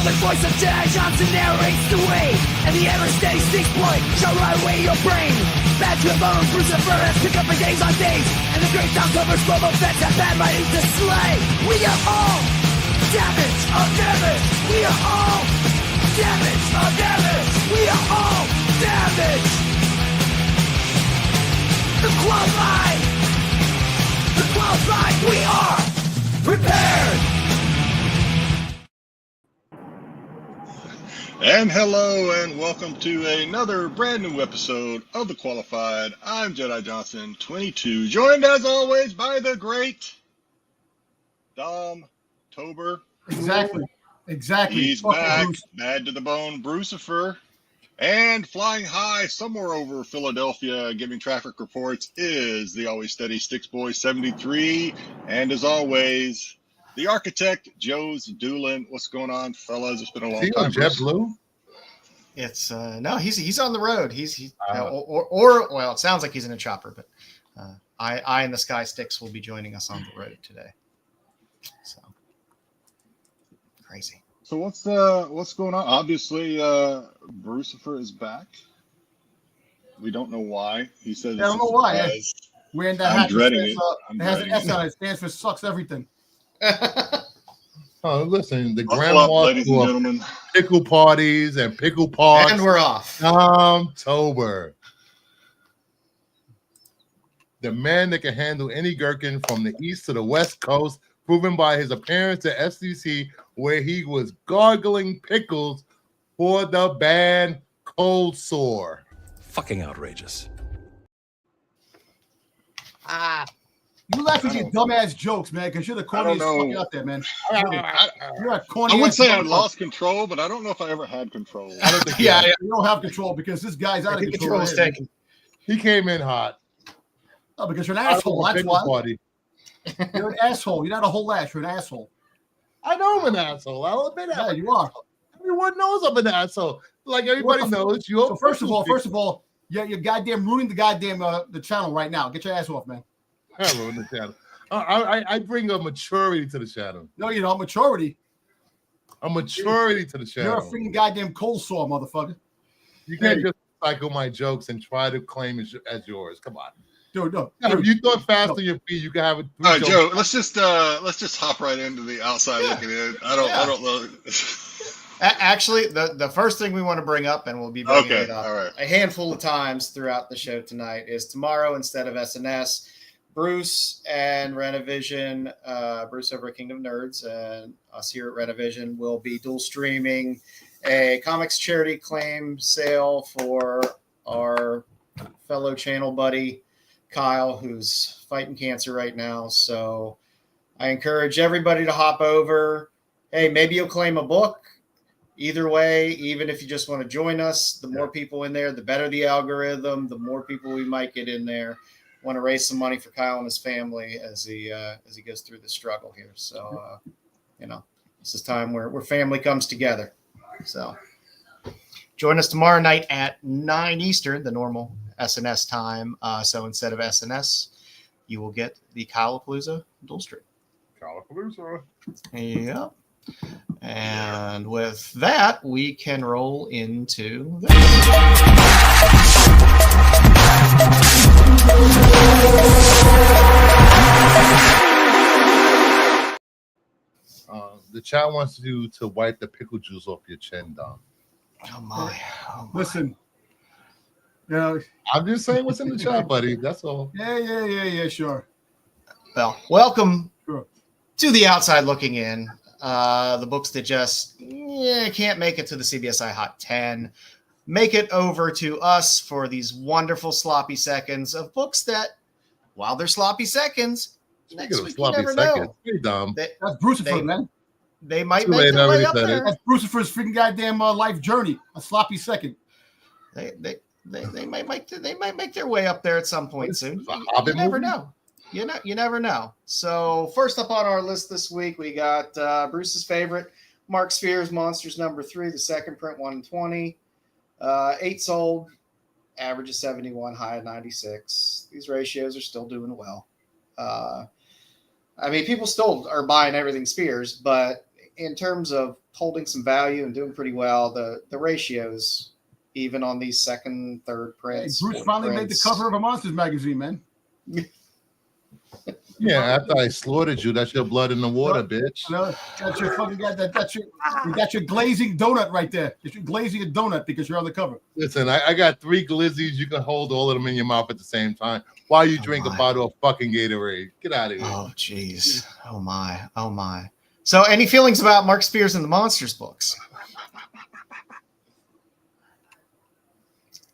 public voice of Jedi Johnson narrates the way, and the ever-steady Styx boy shall ride away your brain. Bad to the bones, Lucifer has picked up for days on days, and the great October's global feds have bad writing to slay. We are all damage of damage. We are all damage of damage. We are all damage. The qualified, we are prepared. And hello and welcome to another brand new episode of The Qualified. I'm Jedi Johnson 22, joined as always by the great Dom Tober. Exactly. He's back, bad to the bone, Brucifer, and flying high somewhere over Philadelphia, giving traffic reports is the always steady Styx Boy 73, and as always, the architect, joesduelin. What's going on, fellas? It's been a long time. JetBlue? It's no, he's on the road. Well, it sounds like he's in a chopper, but I and the Sky Styx will be joining us on the road today. So crazy. So what's going on? Obviously, Brucifer is back. We don't know why. He says. I don't know why. Wearing that hat. Dreading it. It has an S on it. It stands for sucks everything. Oh, listen, the Buckle up, ladies and grandma gentlemen. pickle parties and pickle parks. And we're off. Tober. The man that can handle any gherkin from the east to the west coast, proven by his appearance at FCC, where he was gargling pickles for the band Cold Sore. Fucking outrageous. You laugh at your dumbass jokes, man, because you're the corniest fucking out there, man. You're a corny. I would say I lost control, but I don't know if I ever had control. I don't think Yeah, you don't have control because this guy's out of control. Control is taken. he came in hot. Oh, because you're an asshole. That's why. Party. You're an asshole. You're not a whole ass. You're an asshole. I know I'm an asshole. I'll admit that. Yeah, you are. Everyone knows I'm an asshole. Like everybody knows. So first of all, you're goddamn ruining the goddamn the channel right now. Get your ass off, man. I ruined the channel. I bring a maturity to the channel. No, you don't. Maturity. A maturity to the channel. You're a freaking goddamn cold sore, motherfucker. You can't just cycle my jokes and try to claim it as yours. Come on. Dude, no. If you thought fast on your feet, you can have it. All right, Joe. Let's just hop right into the outside looking in. I don't know. Actually, the first thing we want to bring up, and we'll be bringing it up all right. a handful of times throughout the show tonight, is tomorrow instead of SNS, Bruce and Renovision, Bruce over at Kingdom of Nerds, and us here at Renovision will be dual streaming a comics charity claim sale for our fellow channel buddy Kyle, who's fighting cancer right now. So I encourage everybody to hop over. Hey, maybe you'll claim a book. Either way, even if you just want to join us, the more people in there, the better the algorithm, the more people we might get in there. Want to raise some money for Kyle and his family as he goes through the struggle here. So, this is time where family comes together. So join us tomorrow night at 9 Eastern, the normal SNS time. So instead of SNS, you will get the Kylepalooza dual stream. Kylepalooza. Yeah. And with that, we can roll into this. The chat wants you to wipe the pickle juice off your chin, Dom. Oh my. Listen. I'm just saying what's in the chat, buddy. That's all. Yeah, sure. Well, welcome to the outside looking in. The books that just can't make it to the CBSI Hot 10. Make it over to us for these wonderful sloppy seconds of books that, while they're sloppy seconds, next week you never know. Hey, Dom. That's Brucifer, man. They might make their way up there. That's Brucifer's freaking goddamn life journey. A sloppy second. They might make their way up there at some point soon. You never know. You never know. So first up on our list this week, we got Bruce's favorite, Mark Sphere's Monsters #3, the second print, 1 in 20. 8 sold, average of 71, high of 96. These ratios are still doing well. I mean, people still are buying everything Spears, but in terms of holding some value and doing pretty well, the ratios, even on these second, third prints. Hey, Bruce finally made the cover of a Monsters magazine, man. Yeah, after I slaughtered you, that's your blood in the water, bitch. No, that's your fucking guy. That's your glazing donut right there. You're glazing a donut because you're on the cover. Listen, I got 3 glizzies. You can hold all of them in your mouth at the same time while you drink a bottle of fucking Gatorade. Get out of here. Oh, jeez. Oh, my. Oh, my. So any feelings about Mark Spears and the Monsters books?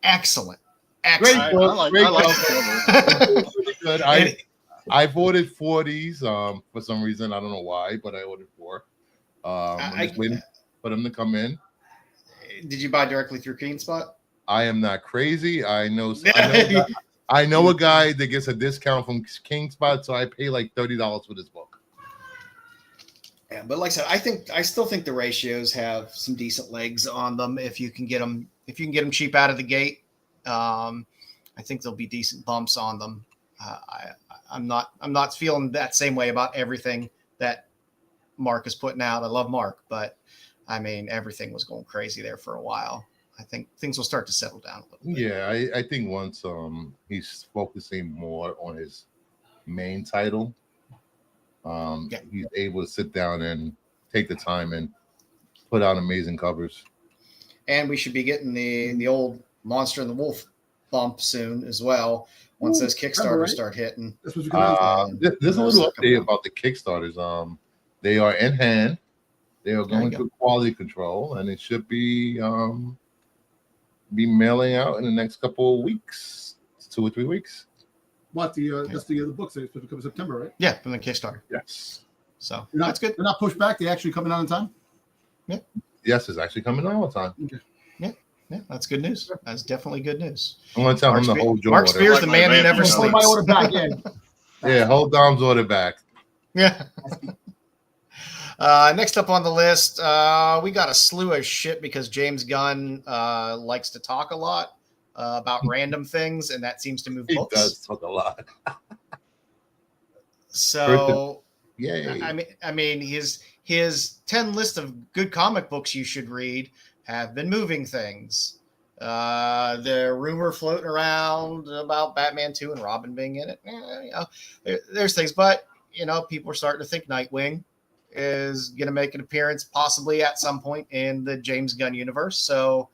Excellent. Excellent. I like the cover. Good. I've ordered 4 of these for some reason. I don't know why, but I ordered 4. I'm just waiting for them to come in. Did you buy directly through KeenSpot? I am not crazy. I know a guy that gets a discount from KingSpot, so I pay like $30 for this book. Yeah, but like I said, I still think the ratios have some decent legs on them if you can get them cheap out of the gate. I think there'll be decent bumps on them. I'm not feeling that same way about everything that Mark is putting out. I love Mark, but I mean, everything was going crazy there for a while. I think things will start to settle down a little bit. Yeah, I think once he's focusing more on his main title, he's able to sit down and take the time and put out amazing covers. And we should be getting the old Monster and the Wolf bump soon as well. Once those Kickstarters start hitting. There's a little update about the Kickstarters. They are in hand. They are going through quality control, and it should be mailing out in the next couple of weeks, 2 or 3 weeks. What that's the books that supposed to come in September, right? Yeah, from the Kickstarter. Yes. So that's good. They're not pushed back. They're actually coming out in time. Yeah. Yes, it's actually coming out on time. Okay. Yeah, that's good news. That's definitely good news. I'm gonna tell him to hold your Mark order. Spears, the man who never sleeps. Hold my order back, yeah, hold Dom's order back. Yeah. Next up on the list, we got a slew of shit because James Gunn likes to talk a lot about random things, and that seems to move books. He does talk a lot. So, yay! I mean, his 10 list of good comic books you should read have been moving things. The rumor floating around about Batman 2 and Robin being in it. There's things, but people are starting to think Nightwing is going to make an appearance possibly at some point in the James Gunn universe. So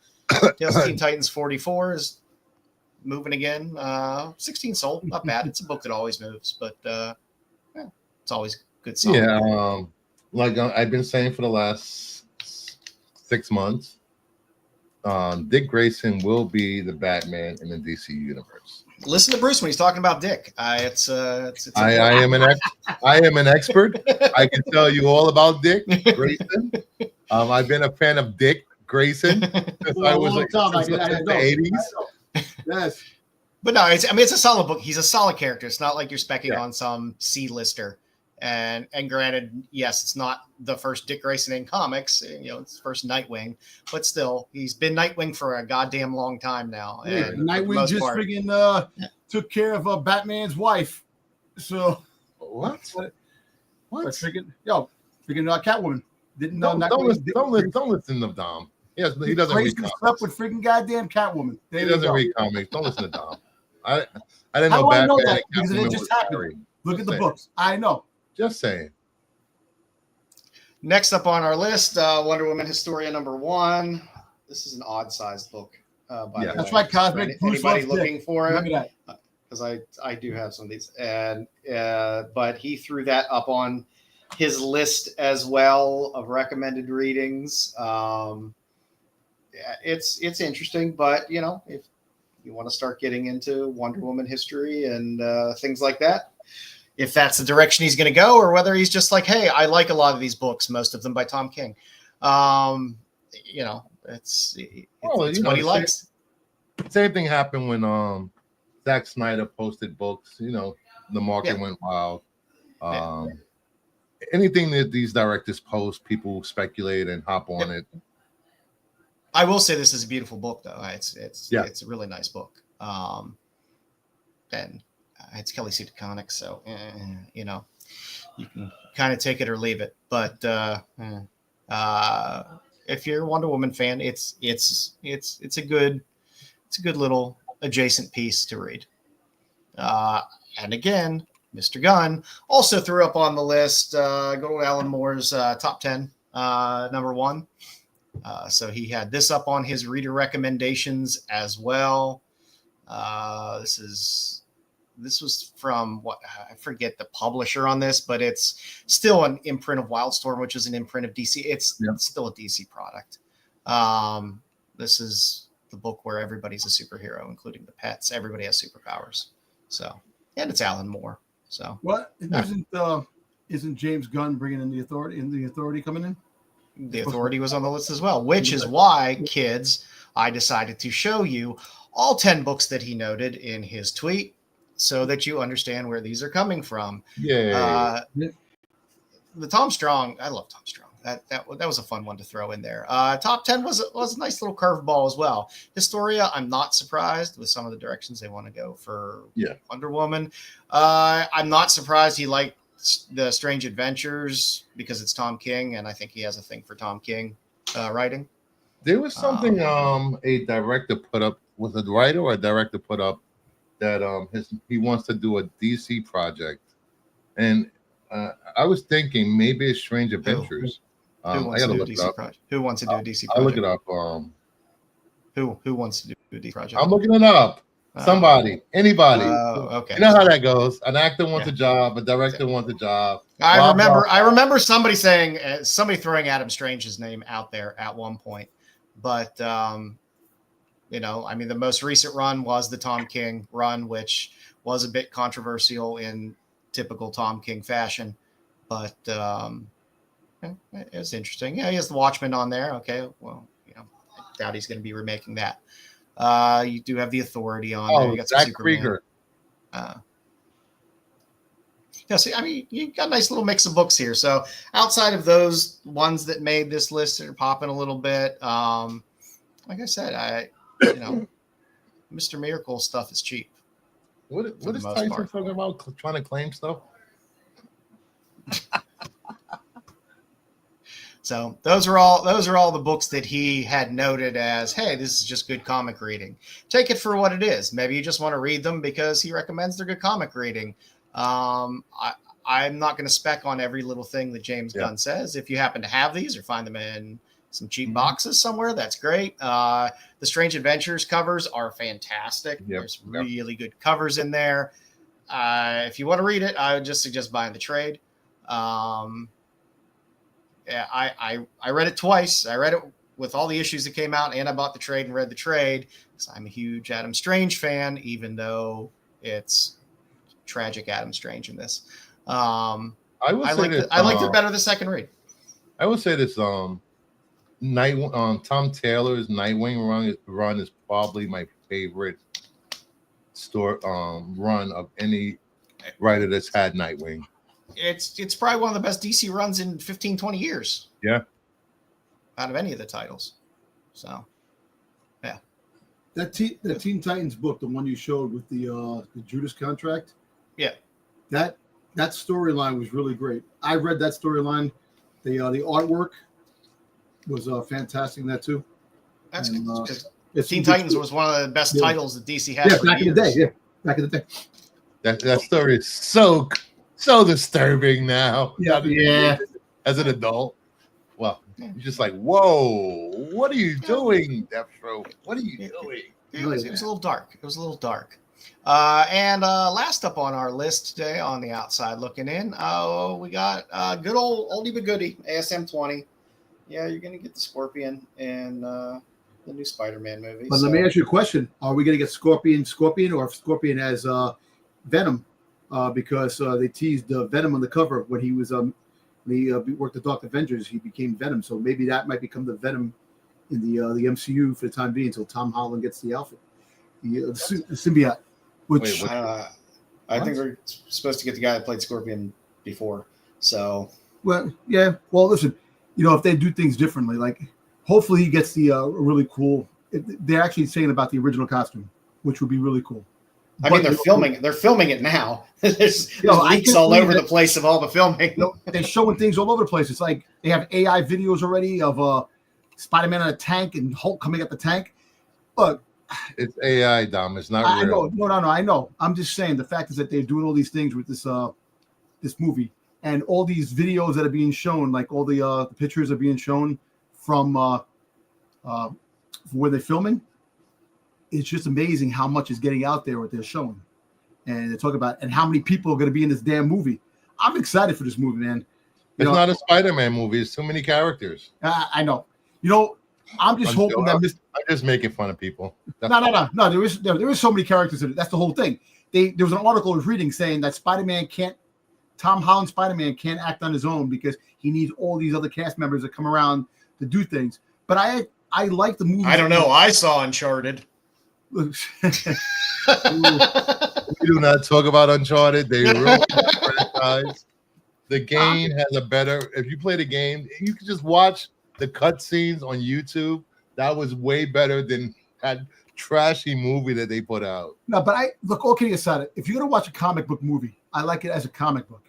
Teen Titans 44 is moving again. 16 sold, not bad. It's a book that always moves, but it's always good. Song. Yeah, like I've been saying for the last 6 months, Dick Grayson will be the Batman in the DC universe. Listen to Bruce when he's talking about Dick. I am an expert. I can tell you all about Dick Grayson. I've been a fan of Dick Grayson since I was in the 80s. Yes. But no, it's a solid book. He's a solid character. It's not like you're specking on some C-lister. And granted, yes, it's not the first Dick Grayson in comics. It's the first Nightwing, but still, he's been Nightwing for a goddamn long time now. Yeah, Nightwing just friggin' took care of Batman's wife. So what? Freaking Catwoman didn't know. Don't listen to Dom. Yes, he doesn't read comics. Slept with freaking goddamn Catwoman. He doesn't read comics. Don't listen to Dom. I didn't know Batman. I know that? Because it just happened. Look at the books. I know. Just saying. Next up on our list, Wonder Woman Historia #1. This is an odd-sized book. That's right, Cosmic. Anybody looking for it? Look at that. Because I do have some of these, and but he threw that up on his list as well of recommended readings. It's interesting, but if you want to start getting into Wonder Woman history and things like that, if that's the direction he's going to go, or whether he's just like, hey, I like a lot of these books, most of them by Tom King. It's what he likes. Same thing happened when Zack Snyder posted books. The market went wild. Anything that these directors post, people speculate and hop on it. I will say this is a beautiful book, though. It's a really nice book. And it's Kelly Sue DeConnick, so you can kind of take it or leave it. But If you're a Wonder Woman fan, it's a good little adjacent piece to read. And again, Mr. Gunn also threw up on the list. Go to Alan Moore's top 10, number 1. So he had this up on his reader recommendations as well. This was from what I forget the publisher on this, but it's still an imprint of Wildstorm, which is an imprint of DC. It's still a DC product. This is the book where everybody's a superhero, including the pets. Everybody has superpowers. So, and it's Alan Moore. So what isn't James Gunn bringing in the Authority? And the Authority coming in? The Authority was on the list as well, which is why, kids, I decided to show you all 10 books that he noted in his tweet so that you understand where these are coming from. Yeah. The Tom Strong, I love Tom Strong. That was a fun one to throw in there. Top 10 was a nice little curveball as well. Historia, I'm not surprised with some of the directions they want to go for Wonder Woman. I'm not surprised he liked the Strange Adventures because it's Tom King, and I think he has a thing for Tom King writing. There was something a director put up, was a writer or a director put up that he wants to do a DC project, and I was thinking maybe it's Strange Adventures. I gotta look it up. Who wants to do a DC project? I'll look it up. Who wants to do a DC project? I'm looking it up. Somebody, anybody. Okay. You know how that goes. An actor wants a job, a director wants a job. I remember somebody saying somebody throwing Adam Strange's name out there at one point, but you know, I mean, the most recent run was the Tom King run, which was a bit controversial in typical Tom King fashion, but it was interesting. Yeah, he has the Watchmen on there. Okay, well, you know, I doubt he's going to be remaking that. You do have the Authority on there. You got Zach Krieger. Yeah, see, I mean, you got a nice little mix of books here. So outside of those ones that made this list are popping a little bit. Like I said, Mr. Miracle stuff is cheap. What is Tyson talking about? Trying to claim stuff? So those are all the books that he had noted as, hey, this is just good comic reading. Take it for what it is. Maybe you just want to read them because he recommends they're good comic reading. I'm not going to spec on every little thing that James Gunn says. If you happen to have these or find them in some cheap boxes somewhere, that's great. The Strange Adventures covers are fantastic. There's really good covers in there. If you want to read it, I would just suggest buying the trade. Yeah, I read it twice. I read it with all the issues that came out, and I bought the trade and read the trade. So I'm a huge Adam Strange fan, even though it's tragic Adam Strange in this. I liked it better the second read. I would say this Tom Taylor's Nightwing run is probably my favorite run of any writer that's had Nightwing. It's probably one of the best DC runs in 15, 20 years. Yeah. Out of any of the titles. So, yeah. That Teen Titans book, the one you showed with the Judas contract. Yeah. That storyline was really great. I read that storyline. The artwork was fantastic in that too. That's good. Teen Titans was one of the best titles that DC had. Yeah, back in the day. Yeah, back in the day. That story is so disturbing now. Yeah. As an adult, well, you're just like, whoa, what are you doing, Deathstroke? What are you doing? It was a little dark. And last up on our list today on the outside looking in, we got good old oldie but goodie, ASM 20. Yeah, you're going to get the Scorpion in the new Spider-Man movie. But let me ask you a question. Are we going to get Scorpion, or Scorpion as Venom? Because they teased Venom on the cover when he was he worked the Dark Avengers. He became Venom, so maybe that might become the Venom in the MCU for the time being until Tom Holland gets the outfit, the symbiote. Which I think we're supposed to get the guy that played Scorpion before. So listen, if they do things differently, like hopefully he gets the really cool. They're actually saying about the original costume, which would be really cool. I mean, they're filming it now. There's leaks all over the place of all the filming. They're showing things all over the place. It's like they have AI videos already of Spider-Man in a tank and Hulk coming at the tank. Look, it's AI, Dom. It's not real. No, I know. I'm just saying the fact is that they're doing all these things with this this movie and all these videos that are being shown, like all the pictures are being shown from where they're filming. It's just amazing how much is getting out there what they're showing, and they're talking about and how many people are going to be in this damn movie. I'm excited for this movie, man. It's not a Spider-Man movie. It's too many characters. I know. You know, I'm just hoping that I'm just making fun of people. No. There is so many characters in it. That's the whole thing. There was an article I was reading saying that Tom Holland Spider-Man can't act on his own because he needs all these other cast members to come around to do things. But I like the movie. I don't know. I saw Uncharted. We do not talk about Uncharted. They ruined the franchise. The game has a better. If you play the game, you can just watch the cutscenes on YouTube. That was way better than that trashy movie that they put out. No, but all kidding aside, if you're gonna watch a comic book movie, I like it as a comic book,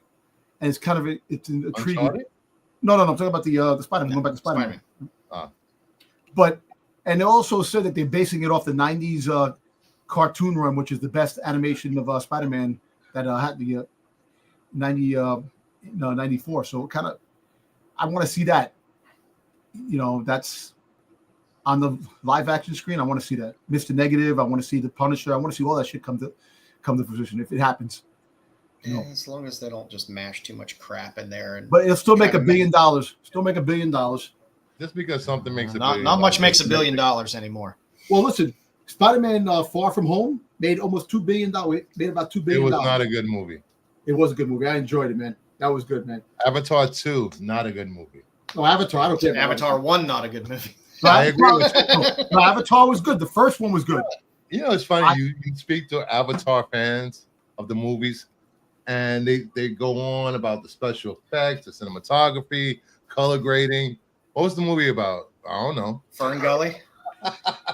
and it's kind of it's intriguing. No, I'm talking about the Spider-Man. Going back to Spider-Man. But and they also said that they're basing it off the '90s cartoon run, which is the best animation of Spider-Man that had the 94. So kind of, I want to see that. You know, that's on the live action screen. I want to see that. Mr. Negative. I want to see the Punisher. I want to see all that shit come to fruition if it happens. Yeah, as long as they don't just mash too much crap in there. But it'll still make $1 billion. Still make $1 billion. Just because something makes not much makes $1 billion anymore. Well, listen, Spider-Man Far From Home made almost $2 billion. Made about $2 billion. It was not a good movie. It was a good movie. I enjoyed it, man. That was good, man. Avatar 2, not a good movie. No, Avatar. I don't care. Avatar 1, not a good movie. No, I agree with you. No, Avatar was good. The first one was good. You know, it's funny. You speak to Avatar fans of the movies, and they go on about the special effects, the cinematography, color grading. What was the movie about? I don't know. Fern Gully.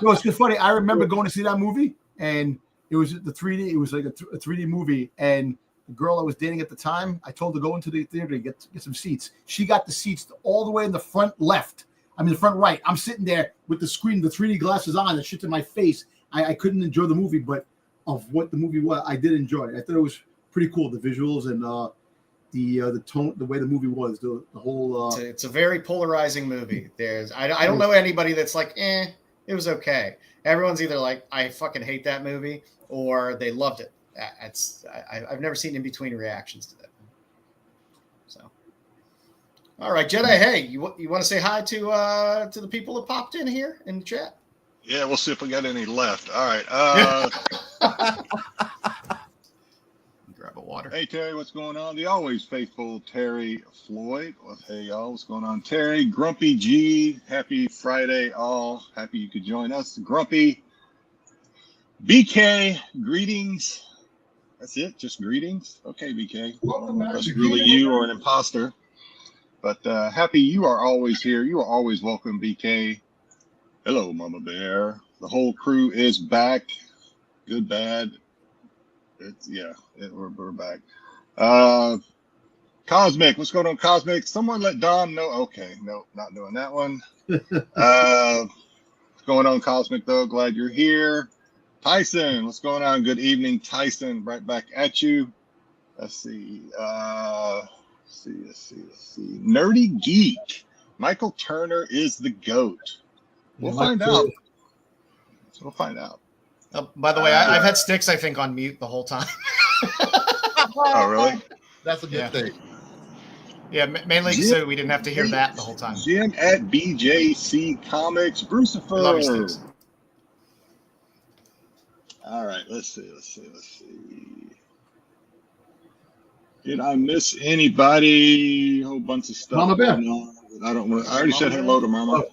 No, it's just funny. I remember going to see that movie, and it was the 3D. It was like a 3D movie, and the girl I was dating at the time, I told her to go into the theater to get some seats. She got the seats all the way in the front left. I mean, the front right. I'm sitting there with the screen, the 3D glasses on, the shit to my face. I couldn't enjoy the movie, but of what the movie was, I did enjoy it. I thought it was pretty cool, the visuals and the tone, the way the movie was, the whole. It's a very polarizing movie. I don't know anybody that's like, it was okay. Everyone's either like, I fucking hate that movie, or they loved it. I've never seen in between reactions to that. So, all right, Jedi. Hey, you want to say hi to the people that popped in here in the chat? Yeah, we'll see if we got any left. All right. Grab a water. Hey, Terry, what's going on? The always faithful Terry Floyd. Well, hey, y'all, what's going on? Terry, Grumpy G, happy Friday, all. Happy you could join us. Grumpy, BK, greetings. That's it, just greetings? Okay, BK. That's really you or an imposter. But happy you are always here. You are always welcome, BK. Hello, Mama Bear. The whole crew is back. Good, bad. We're back. Cosmic, what's going on, Cosmic? Someone let Dom know. Okay, no, not doing that one. What's going on, Cosmic, though? Glad you're here. Tyson, what's going on? Good evening, Tyson. Right back at you. Let's see. Let's see. Nerdy Geek. Michael Turner is the GOAT. We'll find out. We'll find out. By the way, I've had Styx, I think, on mute the whole time. Oh, really? That's a good thing. Yeah, mainly so we didn't have to hear that the whole time. Jim at BJC Comics. Brucifer. Love you, Styx. All right, let's see. Did I miss anybody? A whole bunch of stuff. Mama Bear. I don't want. I already said hello to Mama.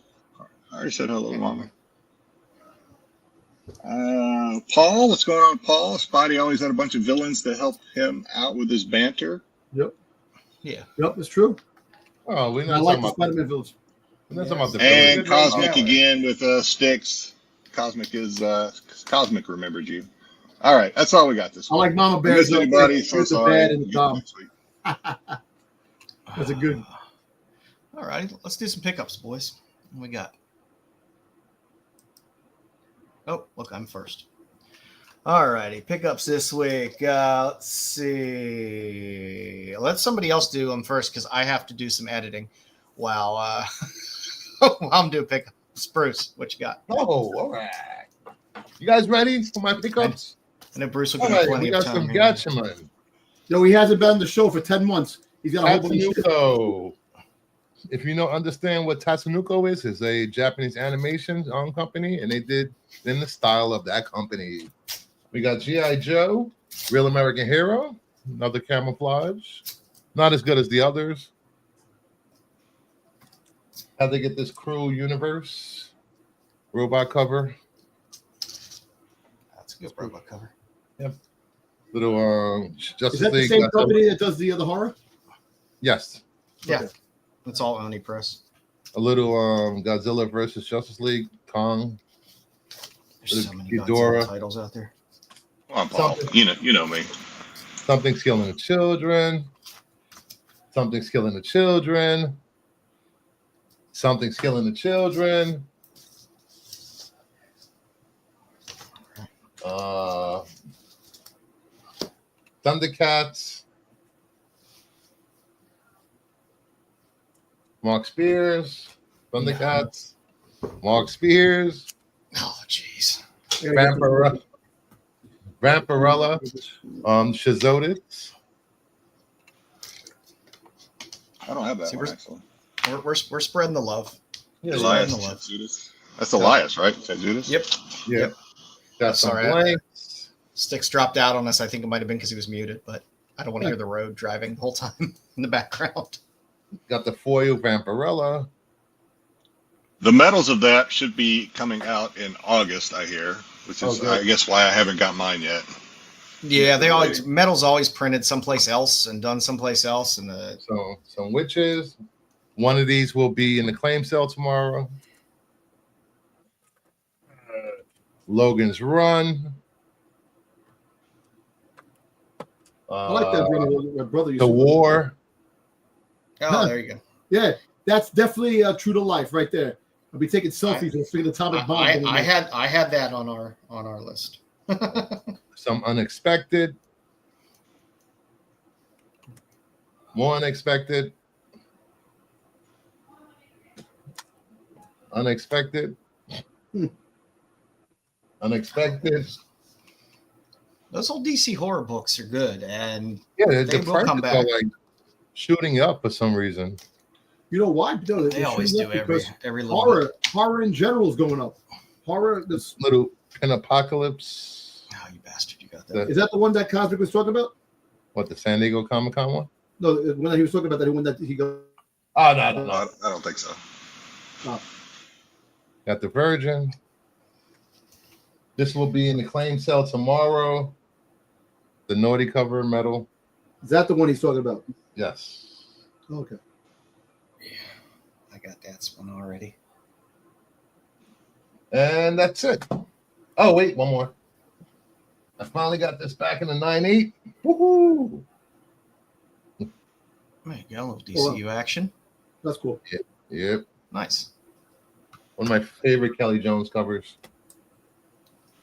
Mama. Paul, what's going on, Paul? Spotty always had a bunch of villains to help him out with his banter. Yep. Yeah. Yep, it's true. Oh, we're I not like talking the about Spider-Man villains. We're not talking about the And villains. Cosmic again with Styx. Cosmic remembered you. All right, that's all we got this I week. like Mama I Bear's. missed anybody, so Here's the sorry. bad and the Get dumb. next week. That's a good. All right, let's do some pickups, boys. What we got? Oh, look, I'm first. All righty, pickups this week. Let's see. Let somebody else do them first because I have to do some editing while, while I'm doing pickups. Bruce, what you got? Oh, all right. You guys ready for my pickups? I know Bruce will All give me right, plenty we of got time. some here. Gatchaman. No, he hasn't been on the show for 10 months. He's got a whole bunch of shit. Tatsunoko. If you don't understand what Tatsunoko is, it's a Japanese animation company, and they did in the style of that company. We got G.I. Joe, Real American Hero, another camouflage. Not as good as the others. How'd they get this Cruel Universe robot cover? That's a good robot cover. Yep. Little Is Justice that the League. same company that does the horror? Yes. Yeah, Okay. it's all Oni Press. A little Godzilla versus Justice League, Kong. There's so many Ghidorah. Godzilla titles out there. Come on, Paul. You know me. Something's killing the children. Something's killing the children. Something's killing the children. Thundercats. Mark Spears. Thundercats. Mark Spears. Oh, jeez. Vampirella. Shazotix. I don't have that See, one, we're- actually. We're spreading the love. Elias Spreading the love. Chazudis. That's Elias, right? Chazudis? Yep. Yeah. Got some Sorry, blanks. Styx dropped out on us. I think it might have been because he was muted, but I don't want to hear the road driving the whole time in the background. Got the foil Vampirella. The medals of that should be coming out in August, I hear, which is, good. I guess, why I haven't got mine yet. Yeah, they always metal's always printed someplace else and done someplace else, and So some witches. One of these will be in the claim sale tomorrow. Logan's Run. I like that brother. My brother used The to- War. oh, there you go. Yeah, that's definitely true to life right there. I'll be taking selfies and seeing the atomic bomb. I had that on our list. Some unexpected. More unexpected. Unexpected. Unexpected. Those old DC horror books are good, and Yeah, They the will prices come are back. like shooting up for some reason. You know why? No, they always do every little bit. horror in general is going up. Horror. This Little Pin Apocalypse. Oh, you bastard! You got that. is that the one that Cosmic was talking about? What, the San Diego Comic-Con one? No, when he was talking about that one that he goes. Oh, No, I don't think so. Got the Virgin. This will be in the claim sale tomorrow. The Naughty cover metal. Is that the one he's talking about? Yes. Okay. I got that one already. And that's it. Oh, wait, one more. I finally got this back in the 9.8. Woohoo! There you go, a little DCU action. That's cool. Yep. Nice. One of my favorite Kelly Jones covers.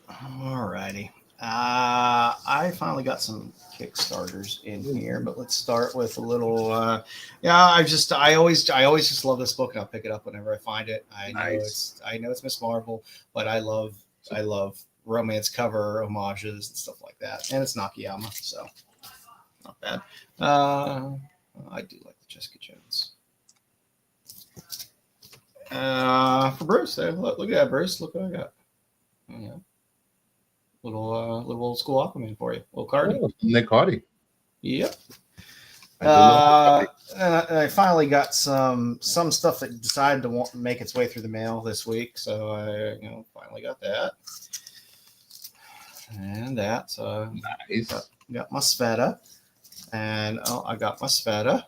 All righty. I finally got some Kickstarters in here, but let's start with a little. I always just love this book, and I'll pick it up whenever I find it. I know it's Miss Marvel, but I love romance cover homages and stuff like that, and it's Nakayama, so not bad. I do like the Jessica Jones. For Bruce, look at that, Bruce. Look what I got. Yeah. Little old school Aquaman for you. Little card. Oh, Nick Hardy. Yep. I And I finally got some stuff that decided to make its way through the mail this week, so I finally got that. And that. So nice. got my Sveta. And I got my Sveta.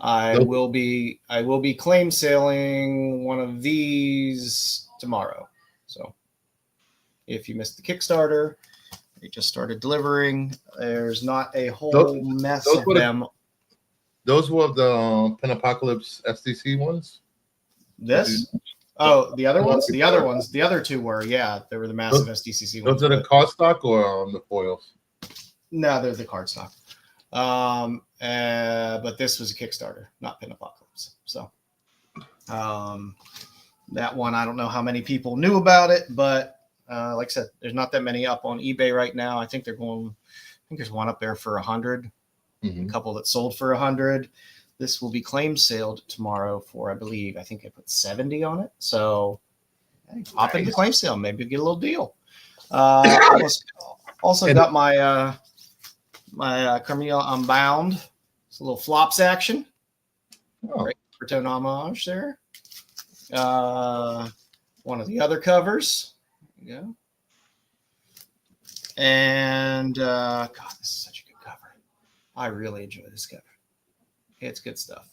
I will be claim sailing one of these tomorrow. So if you missed the Kickstarter, They just started delivering. There's not a whole mess of them. Those were the Pentapocalypse STC ones? This? Oh, the other ones? The other two were, yeah. They were the massive STCC ones. Those are the cardstock or the foils? No, they're the cardstock. But this was a Kickstarter, not Pentapocalypse. So that one, I don't know how many people knew about it, but like I said, there's not that many up on eBay right now. I think there's one up there for 100, a couple that sold for 100. This will be claim sailed tomorrow for, I think I put 70 on it. So hop into claim sale, maybe get a little deal. Also got my Carmilla Unbound. It's a little flops action. Great Tone homage there. One of the other covers. There you go. And God, this is such a good cover. I really enjoy this cover. It's good stuff.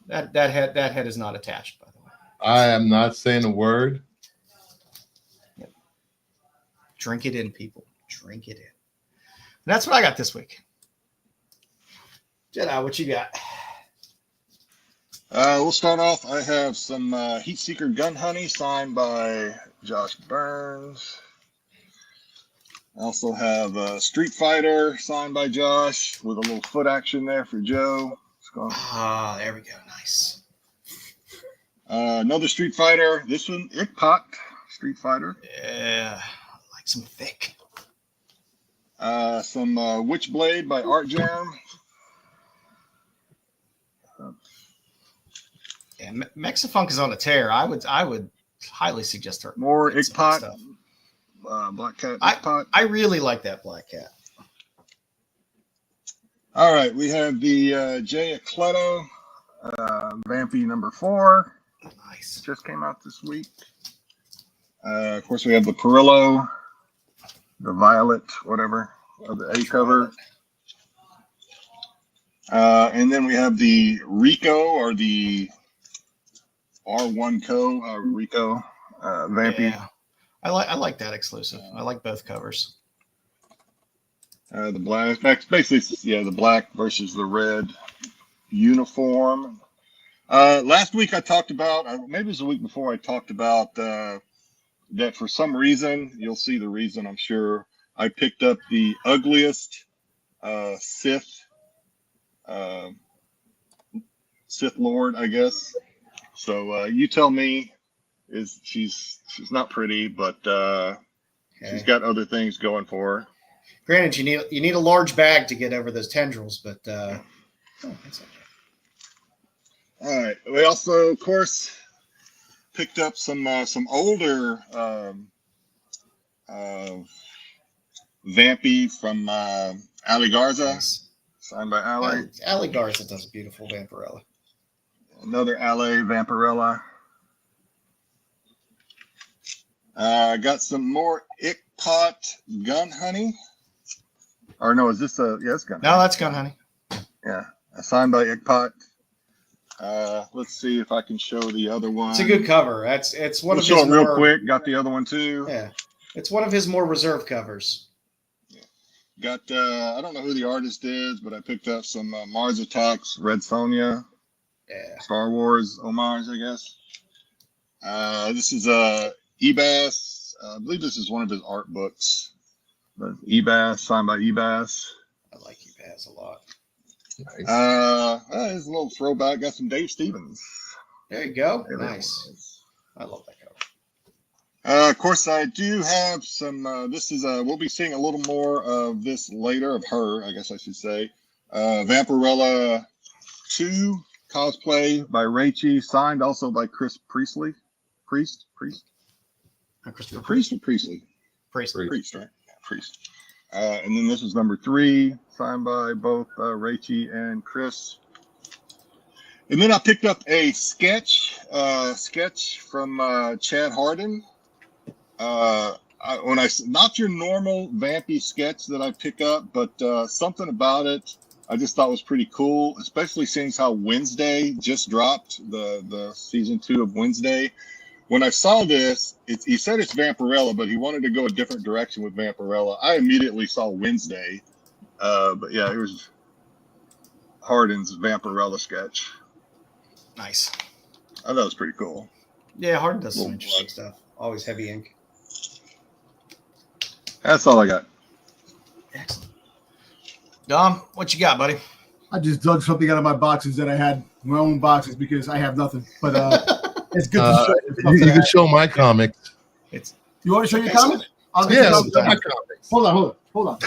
That head is not attached, by the way. I am not saying a word. Yep. Drink it in, people. Drink it in. And that's what I got this week. Jedi, what you got? We'll start off. I have some Heatseeker Gun Honey signed by Josh Burns. I also have Street Fighter signed by Josh with a little foot action there for Joe. There we go. Nice. Another Street Fighter. This one, Ickpot Street Fighter. Yeah, I like some thick. Some Witchblade by Art Jam. Yeah, Mexifunk is on a tear. I would highly suggest her. More Ickpot. Black Cat Ickpot. I really like that Black Cat. All right, we have the Jay Acleto Vampy number 4. Nice. Just came out this week. Of course, we have the Perillo, the Violet, whatever, of the A cover. And then we have the Rico or the R1 Co. Rico Vampy. Yeah. I like that exclusive. I like both covers. The black, basically, the black versus the red uniform. Last week I talked about, maybe it was the week before, I talked about that for some reason, you'll see the reason, I'm sure, I picked up the ugliest Sith Lord, I guess. So you tell me, she's not pretty, but she's got other things going for her. Granted, you need a large bag to get over those tendrils, but that's okay. All right. We also, of course, picked up some older Vampy from Ali Garza, signed by Ali. Ali Garza does a beautiful Vampirella. Another Ali Vampirella. Got some more Ickpot Gun Honey. Or no, is this it's Gun Honey. No, that's Gun Honey. Yeah, signed by Ickpot. Let's see if I can show the other one. It's a good cover. It's one of his show it real quick. Got the other one too. Yeah, it's one of his more reserved covers. Yeah. Got I don't know who the artist is, but I picked up some Mars Attacks Red Sonja. Yeah. Star Wars homage, I guess. This is Ebass. I believe this is one of his art books. But Ebass, signed by Ebass. I like Ebass a lot. Nice. There's a little throwback. Got some Dave Stevens. There you go. Nice. I love that cover. Of course, I do have some. This is we'll be seeing a little more of this later, of her, I guess I should say. Vampirella 2 cosplay by Raichi, signed also by Chris Priestley. Priest? Priest or Priestley? Priest, right? Yeah, Priest. And then this is number 3, signed by both Raichi and Chris. And then I picked up a sketch from Chad Hardin. Not your normal Vampy sketch that I pick up, but something about it I just thought was pretty cool, especially since how Wednesday just dropped, the season 2 of Wednesday. When I saw this, he said it's Vampirella, but he wanted to go a different direction with Vampirella. I immediately saw Wednesday, but yeah, it was Hardin's Vampirella sketch. Nice. I thought it was pretty cool. Yeah, Hardin does some interesting stuff. Always heavy ink. That's all I got. Excellent. Dom, what you got, buddy? I just dug something out of my boxes that I had, my own boxes, because I have nothing. But it's good to show. You can show my comics. You want to show your comics? I'll Yeah, show my comics. Hold on.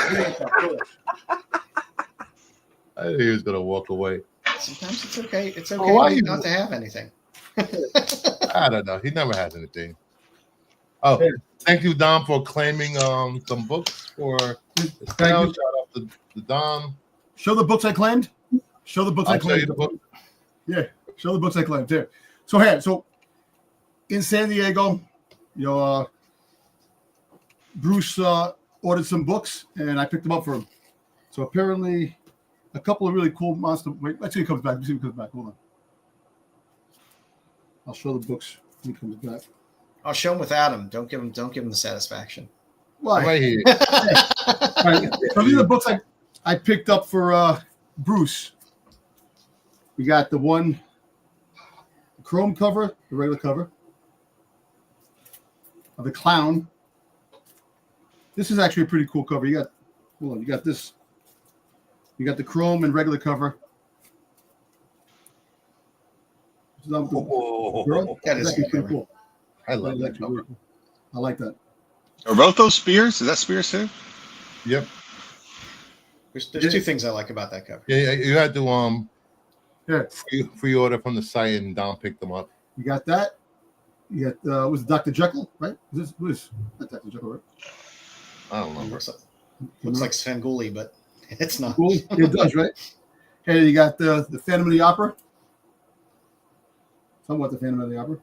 I knew he was gonna walk away. Sometimes it's okay. It's okay not to have anything. I don't know. He never has anything. Oh, thank you, Dom, for claiming some books for the sale. Shout out to Dom. Show the books I claimed. Show the books I claimed. Show you the book. Yeah, show the books I claimed. There. So in San Diego, Bruce ordered some books, and I picked them up for him. So apparently, a couple of really cool monster. Wait, let's see if he comes back. Let's see if he comes back. Hold on. I'll show the books when he comes back. I'll show him without him. Don't give him the satisfaction. Why? Right here. All right. So these are the books I picked up for Bruce. We got the one chrome cover, the regular cover of the clown. This is actually a pretty cool cover. You got this. You got the chrome and regular cover. That is pretty cool. I love that cover. Cool. I like that. Are both those Spears? Is that Spears too? Yep. There's two things I like about that cover. Yeah, you had to free order from the site, and Dom picked them up. You got that. You got was it Dr. Jekyll, right? Is this not Dr. Jekyll, right? I don't know. Looks like Svengoolie, but it's not. Cool. It does, right? Hey, you got the Phantom of the Opera. Somewhat the Phantom of the Opera.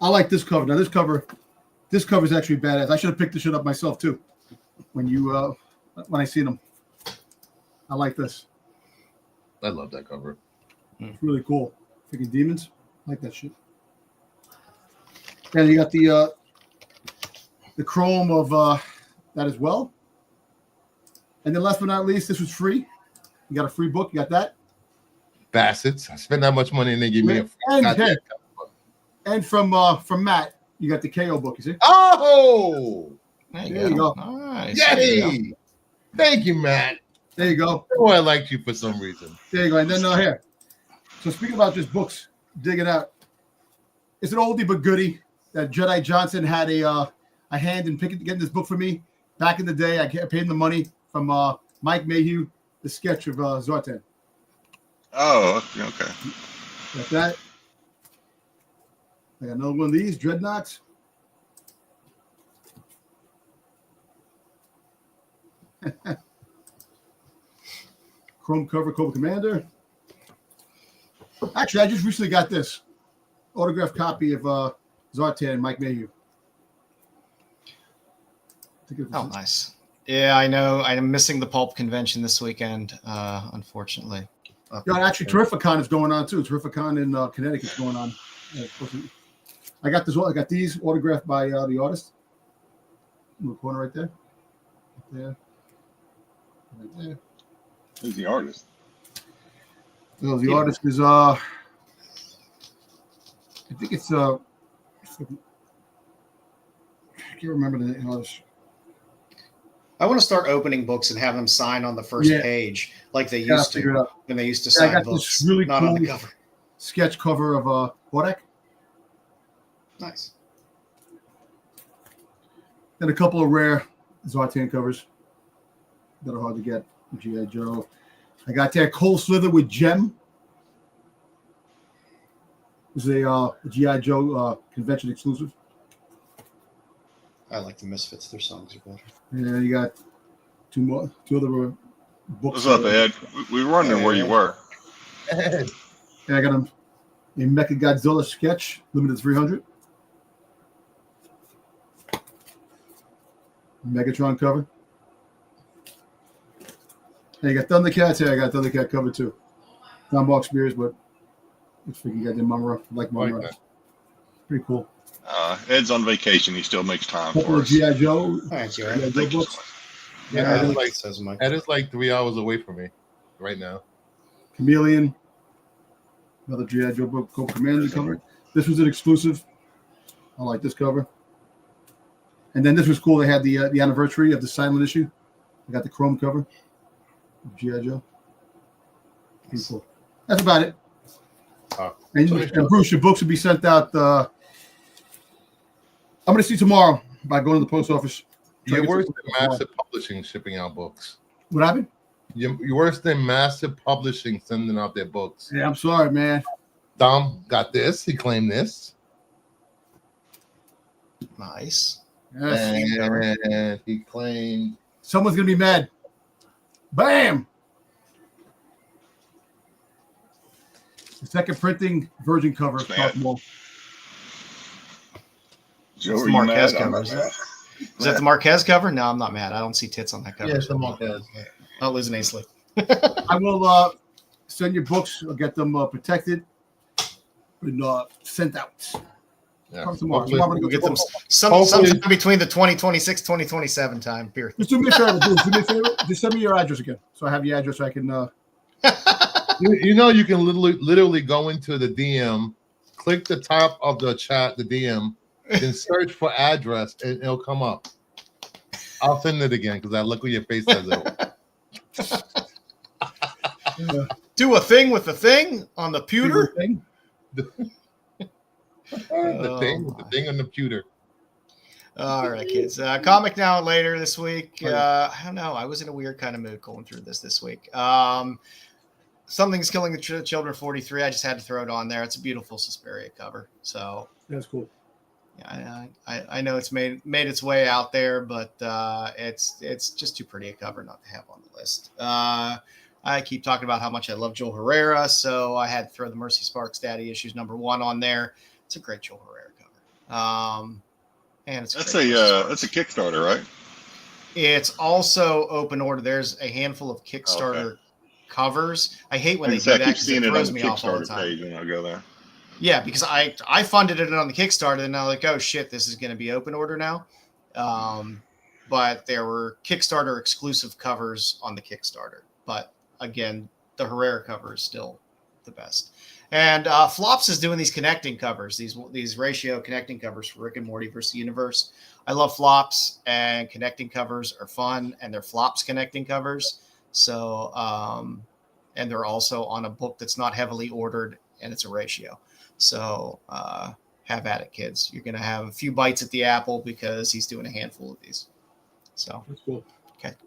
I like this cover. Now this cover is actually badass. I should have picked this shit up myself too. When I seen them, I like this. I love that cover. It's really cool. Freaking demons, I like that shit. And you got the chrome of that as well. And then last but not least, this was free. You got a free book. You got that. Bastards. I spent that much money and they give me a and from Matt, you got the KO book, you see? Oh, there you go. Nice. Yeti. Thank you, Matt. There you go. Oh, I liked you for some reason. There you go. And then here. So speaking about just books, digging out. It's an oldie but goodie that Jedi Johnson had a hand in getting this book for me. Back in the day, I paid him the money from Mike Mayhew, the sketch of Zartan. Oh, okay. Got that. I got another one of these, Dreadnoughts. Chrome cover, Cobra Commander. Actually, I just recently got this autographed copy of Zartan and Mike Mayhew. Oh, nice. Yeah, I know. I'm missing the Pulp convention this weekend, unfortunately. Yeah, actually, Terrificon is going on too. Terrificon in Connecticut is going on. I got these autographed by the artist. In the corner right there. Right there. Who's the artist? So the artist is I think it's I can't remember the artist. I want to start opening books and have them sign on the first page like they used to when they used to sign I got books, this really not cool on the cover. Sketch cover of Hordak. Nice. And a couple of rare Zartan covers that are hard to get. G.I. Joe. I got that Cole Slither with Gem. It was a G.I. Joe convention exclusive. I like the Misfits. Their songs are better. And you got two other books. What's up, Ed? We were wondering where you were. And I got a Mecha Godzilla sketch, limited 300. Megatron cover. And you got Thundercats here. I got Thundercat cover too. Tom Box Spears, but it's freaking goddamn Mumra. I like Mumra. Pretty cool. Ed's on vacation. He still makes time Couple for of us. G.I. Joe. All right, Joe. G.I. Joe Thank you so books. much. Yeah, Yeah, Ed is like 3 hours away from me right now. Chameleon. Another G.I. Joe book, Cobra Commander cover. This was an exclusive. I like this cover. And then this was cool. They had the anniversary of the silent issue. I got the chrome cover of G.I. Joe. Pretty cool. That's about it. And Bruce, your books will be sent out. I'm going to see tomorrow by going to the post office. You're worse than Massive Publishing shipping out books. What happened? You're worse than Massive Publishing sending out their books. Yeah, I'm sorry, man. Dom got this. He claimed this. Nice. Yes. And he claimed. Someone's going to be mad. Bam! The second printing virgin cover. Joe, It's are the you Marquez mad? I'm cover, not is mad. Is that the Marquez cover? No, I'm not mad. I don't see tits on that cover. Yeah, it's the Marquez. Not losing Ainsley. I will send your books. I'll get them protected and sent out. Yeah. Come tomorrow. Hopefully- Tomorrow I'm We'll gonna get them Hopefully- sometime between the 2026, 2027 time period. Just do me a favor. Bruce, do me a favor. Just send me your address again, so I have your address. So I can. You know, you can literally go into the DM, click the top of the chat, the DM, and search for address, and it'll come up. I'll send it again because I look at your face says it. Do a thing with the thing on the pewter. Thing. The thing on the computer. All right, kids. Comic Now and Later this week. I don't know. I was in a weird kind of mood going through this week. Something's Killing the Children 43. I just had to throw it on there. It's a beautiful Suspiria cover. So That's cool. yeah, I know it's made its way out there, but it's just too pretty a cover not to have on the list. I keep talking about how much I love Joel Herrera, so I had to throw the Mercy Sparks Daddy Issues #1 on there. It's a great Joel Herrera cover. And it's That's great a Kickstarter, right? It's also open order. There's a handful of Kickstarter covers. I hate when they do I that keep because seeing it it on throws the me off all the Kickstarter time. page when I go there. Yeah, because I funded it on the Kickstarter, and I'm like, oh shit, this is going to be open order now. But there were Kickstarter exclusive covers on the Kickstarter. But again, the Herrera cover is still the best. And Flops is doing these connecting covers, these ratio connecting covers for Rick and Morty versus the Universe. I love Flops, and connecting covers are fun, and they're Flops connecting covers. So, and they're also on a book that's not heavily ordered, and it's a ratio. So have at it, kids. You're going to have a few bites at the apple because he's doing a handful of these. So That's cool.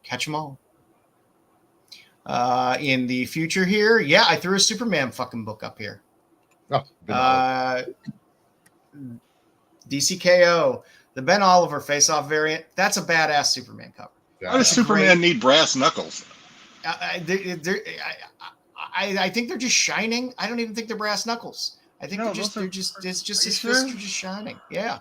catch them all. In the future here, yeah, I threw a Superman fucking book up here. Oh, DCKO, the Ben Oliver face-off variant. That's a badass Superman cover. Why does Superman need brass knuckles? I think they're just shining. I don't even think they're brass knuckles. I think it's just his fists are just shining. Yeah.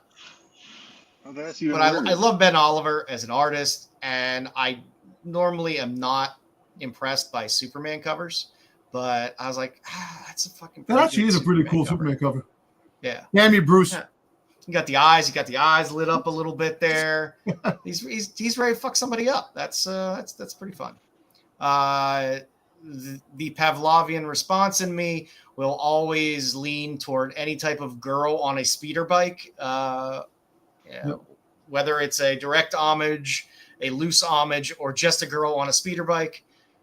Oh, that's even But I weirder. love Ben Oliver as an artist, and I normally am not impressed by Superman covers, but I was like, that's a fucking. That actually is a pretty cool Superman cover. Yeah. Damn you, Bruce. Yeah. You got the eyes lit up a little bit there. He's ready to fuck somebody up. That's pretty fun. The Pavlovian response in me will always lean toward any type of girl on a speeder bike. Whether it's a direct homage, a loose homage, or just a girl on a speeder bike.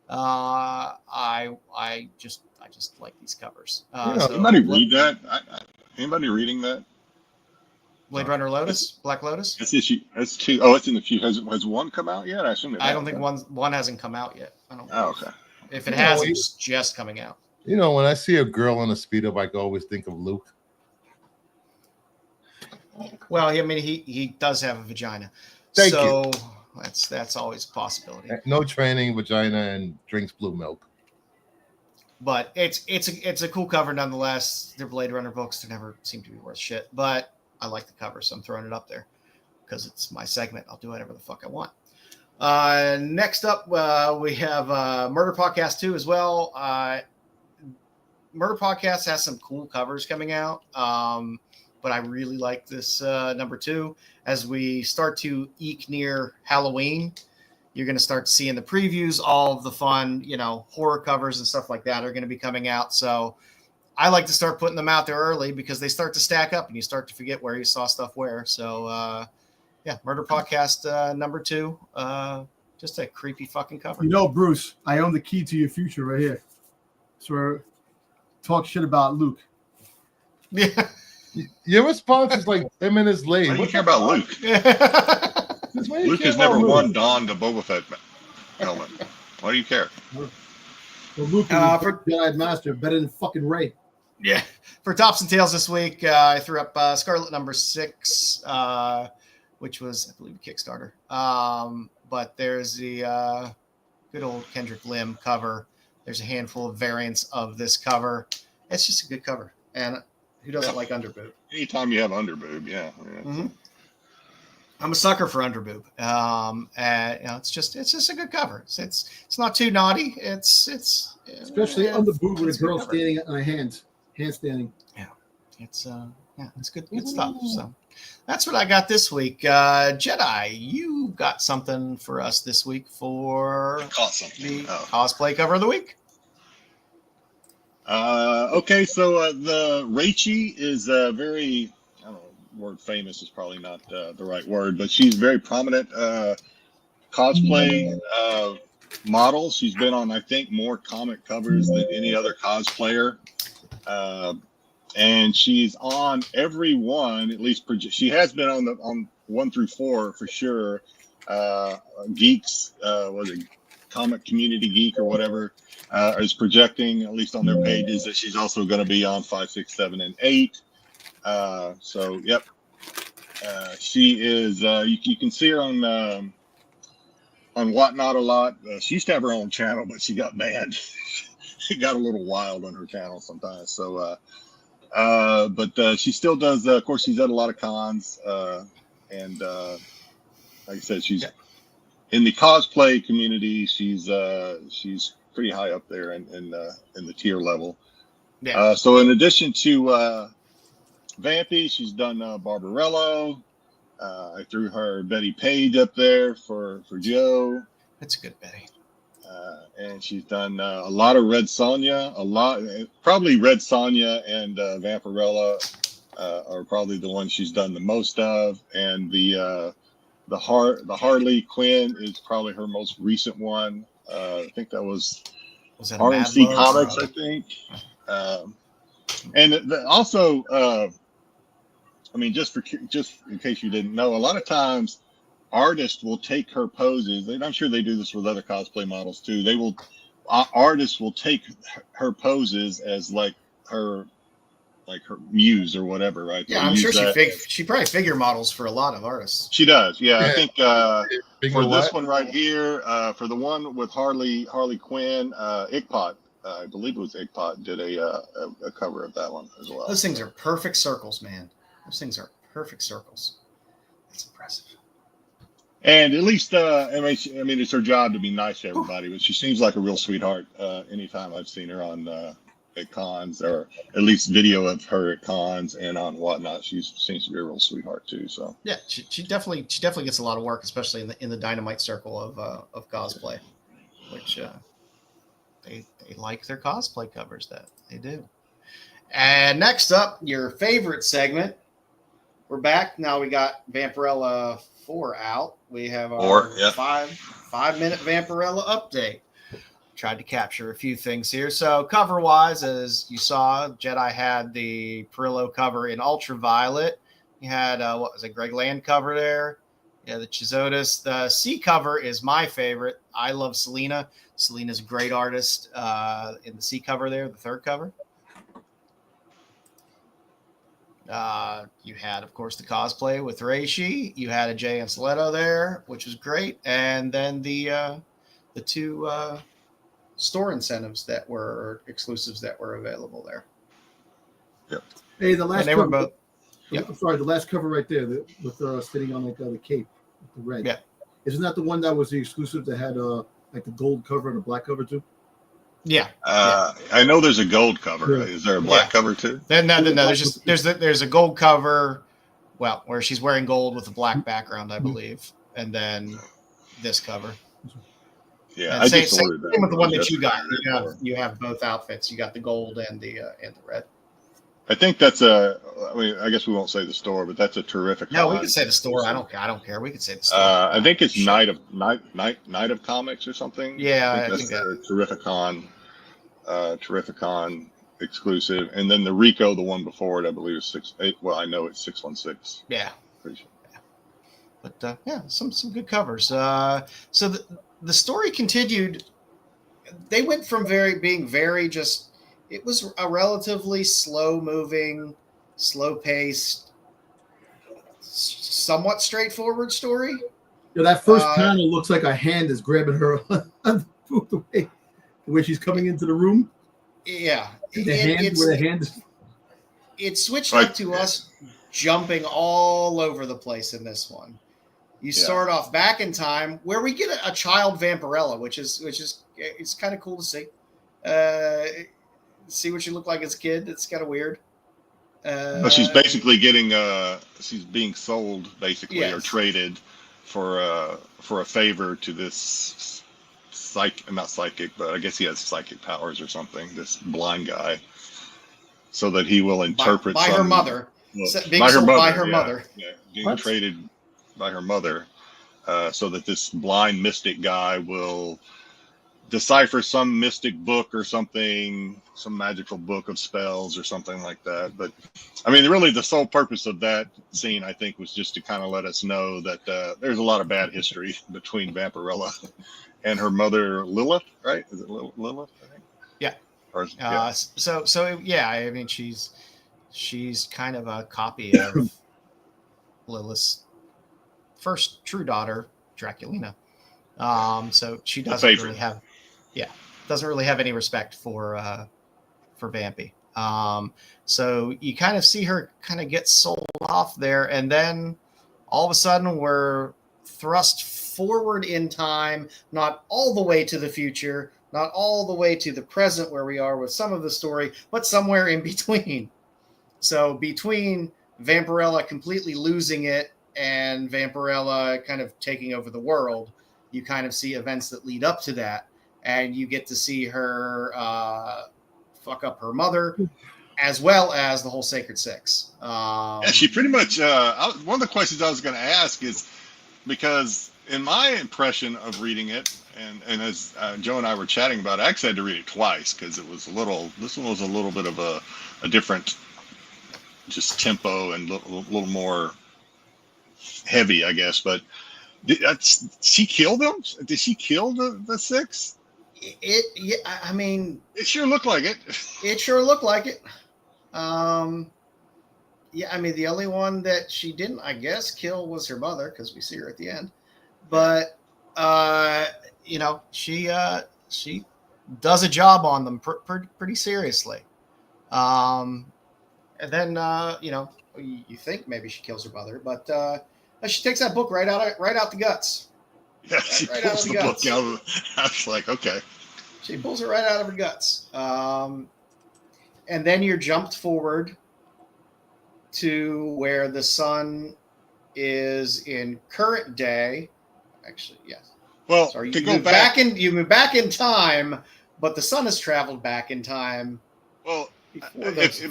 I just like these covers. Anybody read that? Anybody reading that? Blade Runner Lotus, Black Lotus. That's issue. That's two. Oh, it's in the few. Has one come out yet? I assume. I don't think one hasn't come out yet. I don't. Oh, okay. If it has, it's just coming out. You know, when I see a girl on a speeder bike, I always think of Luke. Well, I mean, he does have a vagina, Thank so that's always a possibility. No training, vagina, and drinks blue milk. But it's a cool cover nonetheless. They're Blade Runner books. They never seem to be worth shit, but I like the cover, so I'm throwing it up there because it's my segment. I'll do whatever the fuck I want. Next up, we have Murder Podcast 2 as well. Murder Podcast has some cool covers coming out. but I really like this number 2. As we start to eke near Halloween, you're going to start to see in the previews all of the fun, horror covers and stuff like that are going to be coming out. So I like to start putting them out there early because they start to stack up and you start to forget where you saw stuff where. So, Murder Podcast number 2, just a creepy fucking cover. Bruce, I own the key to your future right here. So talk shit about Luke. Yeah. Your response is like 10 minutes late. Why do you care about Luke? Luke has never won donned a Boba Fett helmet. Why do you care? Well, Luke is a Jedi Master, better than fucking Rey. Yeah. For Tops and Tails this week, I threw up Scarlet number 6, which was, I believe, a Kickstarter. But there's the good old Kendrick Lim cover. There's a handful of variants of this cover. It's just a good cover. And who doesn't like underboob? Anytime you have underboob, yeah. Mm-hmm. I'm a sucker for underboob. It's just a good cover. It's not too naughty. It's especially underboob with a girl standing on her hands, handstanding. Yeah, it's good stuff. So that's what I got this week. Jedi, you got something for us this week for the cosplay cover of the week. Okay, so the Raichi is very, I don't know, word famous is probably not the right word, but she's very prominent cosplay model. She's been on, I think, more comic covers than any other cosplayer. And she's on every one, at least she has been on 1 through 4 for sure. Geeks, was it Comic Community Geek or whatever, is projecting, at least on their pages, that she's also going to be on 5, 6, 7, and 8. So, yep. She is, you can see her on Whatnot a lot. She used to have her own channel, but she got banned. She got a little wild on her channel sometimes. So, but she still does, of course, she's at a lot of cons. And like I said, she's in the cosplay community. She's pretty high up there in the tier level. Yeah. So in addition to Vampy, she's done Barbarello. I threw her Betty Page up there for Joe. That's a good Betty. And she's done a lot of Red Sonja. Probably Red Sonja and Vampirella are probably the ones she's done the most of. And the Harley Quinn is probably her most recent one. I think that was RMC Comics, I think. And also, I mean, just in case you didn't know, a lot of times artists will take her poses, and I'm sure they do this with other cosplay models too. Artists will take her poses as like her muse or whatever, right? Yeah, I'm sure she probably figure models for a lot of artists. She does, yeah. I think for this one right here, for the one with Harley Quinn, Ickpot, I believe it was Ickpot, did a cover of that one as well. Those things are perfect circles, man. Those things are perfect circles. That's impressive. And at least, I mean, it's her job to be nice to everybody, but she seems like a real sweetheart. Anytime I've seen her on at cons, or at least video of her at cons and on Whatnot, she seems to be a real sweetheart too. So yeah, she definitely gets a lot of work, especially in the Dynamite circle of cosplay, which they like their cosplay covers. That they do. And next up, your favorite segment. We're back now. We got Vampirella 4 out. We have our 5-minute Vampirella update. Tried to capture a few things here. So cover-wise, as you saw, Jedi had the Perillo cover in Ultraviolet. You had, Greg Land cover there. Yeah, the Chizotis. The C cover is my favorite. I love Selena. Selena's a great artist in the C cover there, the 3rd cover. You had, of course, the cosplay with Reishi. You had a Jay and Stiletto there, which was great. And then the 2 store incentives that were exclusives that were available there. Yep. Hey, the last cover. Both. Yep. I'm sorry, the last cover right there with sitting on like the cape, with the red. Yeah. Isn't that the one that was the exclusive that had like the gold cover and the black cover too? Yeah. I know there's a gold cover. Yeah. Is there a black cover too? No. There's a gold cover. Well, where she's wearing gold with a black background, I believe, and then this cover. Yeah, And I same, just ordered that. same with the one that you yesterday. got. You have both outfits. You got the gold and the red. I think that's a. I mean, I guess we won't say the store, but that's a terrific. No, we can say the store. I don't care. We can say the store. I think it's Night of Comics or something. Yeah, I think that's their Terrificon exclusive, and then the Rico, the one before it, I believe is 6. Well, I know it's 616. Yeah, Pretty sure. but some good covers. So the story continued. They went from being very just. It was a relatively slow-moving, slow-paced, somewhat straightforward story. Yeah, that first panel looks like a hand is grabbing her the way she's coming into the room. Yeah, the hand. It switched up to us jumping all over the place in this one. You start off back in time where we get a child Vampirella, which is it's kind of cool to see. See what she looked like as a kid. It's kind of weird. But she's basically getting she's being sold basically or traded for a favor to this not psychic, but I guess he has psychic powers or something. This blind guy, so that he will interpret by her mother. By her mother. Yeah, being traded by her mother, so that this blind mystic guy will decipher some mystic book or something, some magical book of spells or something like that. But I mean, really the sole purpose of that scene, I think, was just to kind of let us know that there's a lot of bad history between Vampirella and her mother Lilith, right? Is it Lilith, I think? Yeah. I mean, she's kind of a copy of Lilith's first true daughter, Draculina. So she doesn't really have any respect for Vampy. So you kind of see her kind of get sold off there, and then all of a sudden we're thrust forward in time, not all the way to the future, not all the way to the present where we are with some of the story, but somewhere in between. So between Vampirella completely losing it and Vampirella kind of taking over the world, you kind of see events that lead up to that, and you get to see her fuck up her mother, as well as the whole Sacred Six. She pretty much. One of the questions I was going to ask is because, in my impression of reading it, and as Joe and I were chatting about it, I actually had to read it twice because it was a little. This one was a little bit of a different, just tempo and a little more heavy, I guess, but. Did she kill them? Did she kill the six? I mean, it sure looked like it. It sure looked like it. I mean, the only one that she didn't, I guess, kill was her mother, because we see her at the end. But she does a job on them pretty seriously. And then you think maybe she kills her mother, but. She takes that book right out the guts. Yeah, she pulls the book out. I was like, okay. She pulls it right out of her guts. And then you're jumped forward to where the sun is in current day. Actually, yes. Well, sorry, to you go move back in time, but the sun has traveled back in time. Well,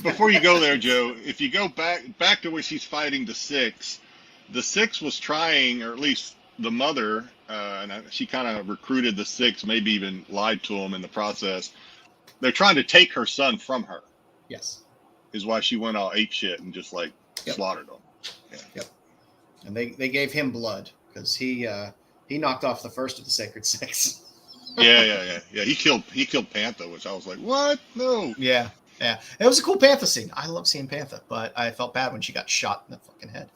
before you go there, Joe, if you go back to where she's fighting the Six was trying, or at least the mother, and she kind of recruited the Six, maybe even lied to them in the process. They're trying to take her son from her. Yes. Is why she went all ape shit and just slaughtered them. Yeah. Yep. And they gave him blood because he knocked off the first of the Sacred Six. Yeah. He killed Panther, which I was like, what? No. Yeah. It was a cool Panther scene. I love seeing Panther, but I felt bad when she got shot in the fucking head.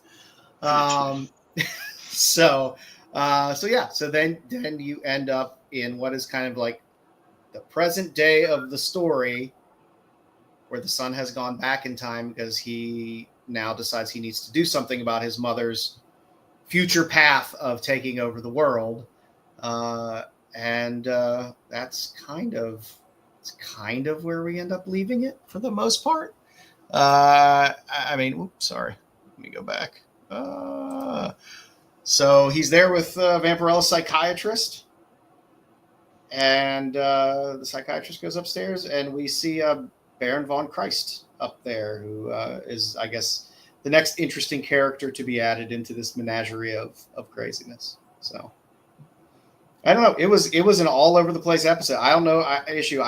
So then you end up in what is kind of like the present day of the story, where the son has gone back in time because he now decides he needs to do something about his mother's future path of taking over the world. And that's kind of it's kind of where we end up leaving it for the most part. I mean, oops, sorry. Let me go back. So he's there with Vampirella's psychiatrist. And the psychiatrist goes upstairs, and we see Baron von Christ up there, who is, I guess, the next interesting character to be added into this menagerie of craziness. So I don't know. It was an all over the place episode. I don't know I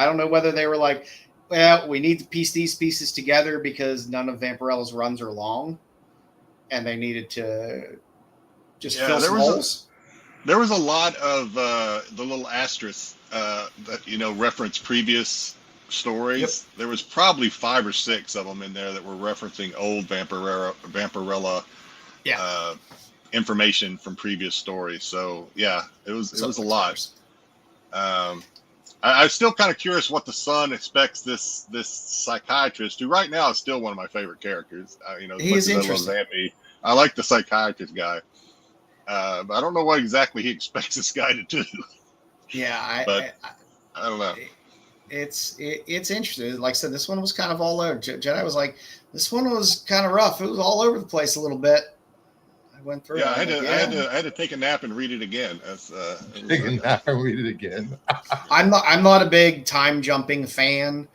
don't know whether they were like, well, we need to piece these pieces together because none of Vampirella's runs are long, and they needed to just fill some holes. There was a lot of the little asterisks that reference previous stories. Yep. There was probably 5 or 6 of them in there that were referencing old Vampirella information from previous stories. So yeah, it was a lot. I'm still kind of curious what the son expects this psychiatrist, who right now is still one of my favorite characters. He is interesting. I like the psychiatrist guy. But I don't know what exactly he expects this guy to do. Yeah, I don't know. It's interesting. Like I said, this one was kind of all over. Jedi was like, this one was kind of rough. It was all over the place a little bit. I went through. Yeah, I had to take a nap and read it again. Take a nap and read it again. I'm not a big time jumping fan.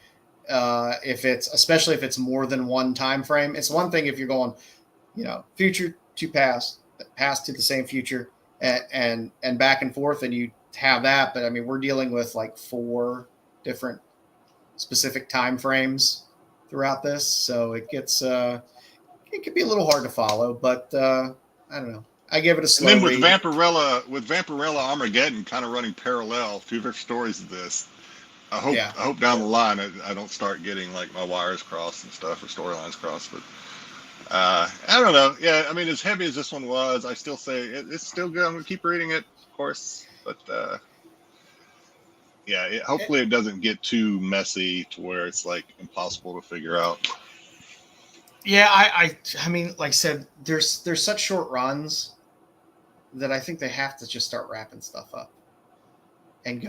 Especially if it's more than one time frame. It's one thing if you're going, future to past to the same future and back and forth, and you have that. But I mean, we're dealing with like 4 different specific time frames throughout this, so it gets it could be a little hard to follow. But I don't know. I give it a slow. And then read. with Vampirella Armageddon kind of running parallel, 2 different stories of this. I hope down the line I don't start getting like my wires crossed and stuff, or storylines crossed, but. I don't know. Yeah, I mean, as heavy as this one was, I still say it's still good. I'm going to keep reading it, of course. But, hopefully it doesn't get too messy to where it's, like, impossible to figure out. Yeah, I mean, like I said, there's such short runs that I think they have to just start wrapping stuff up and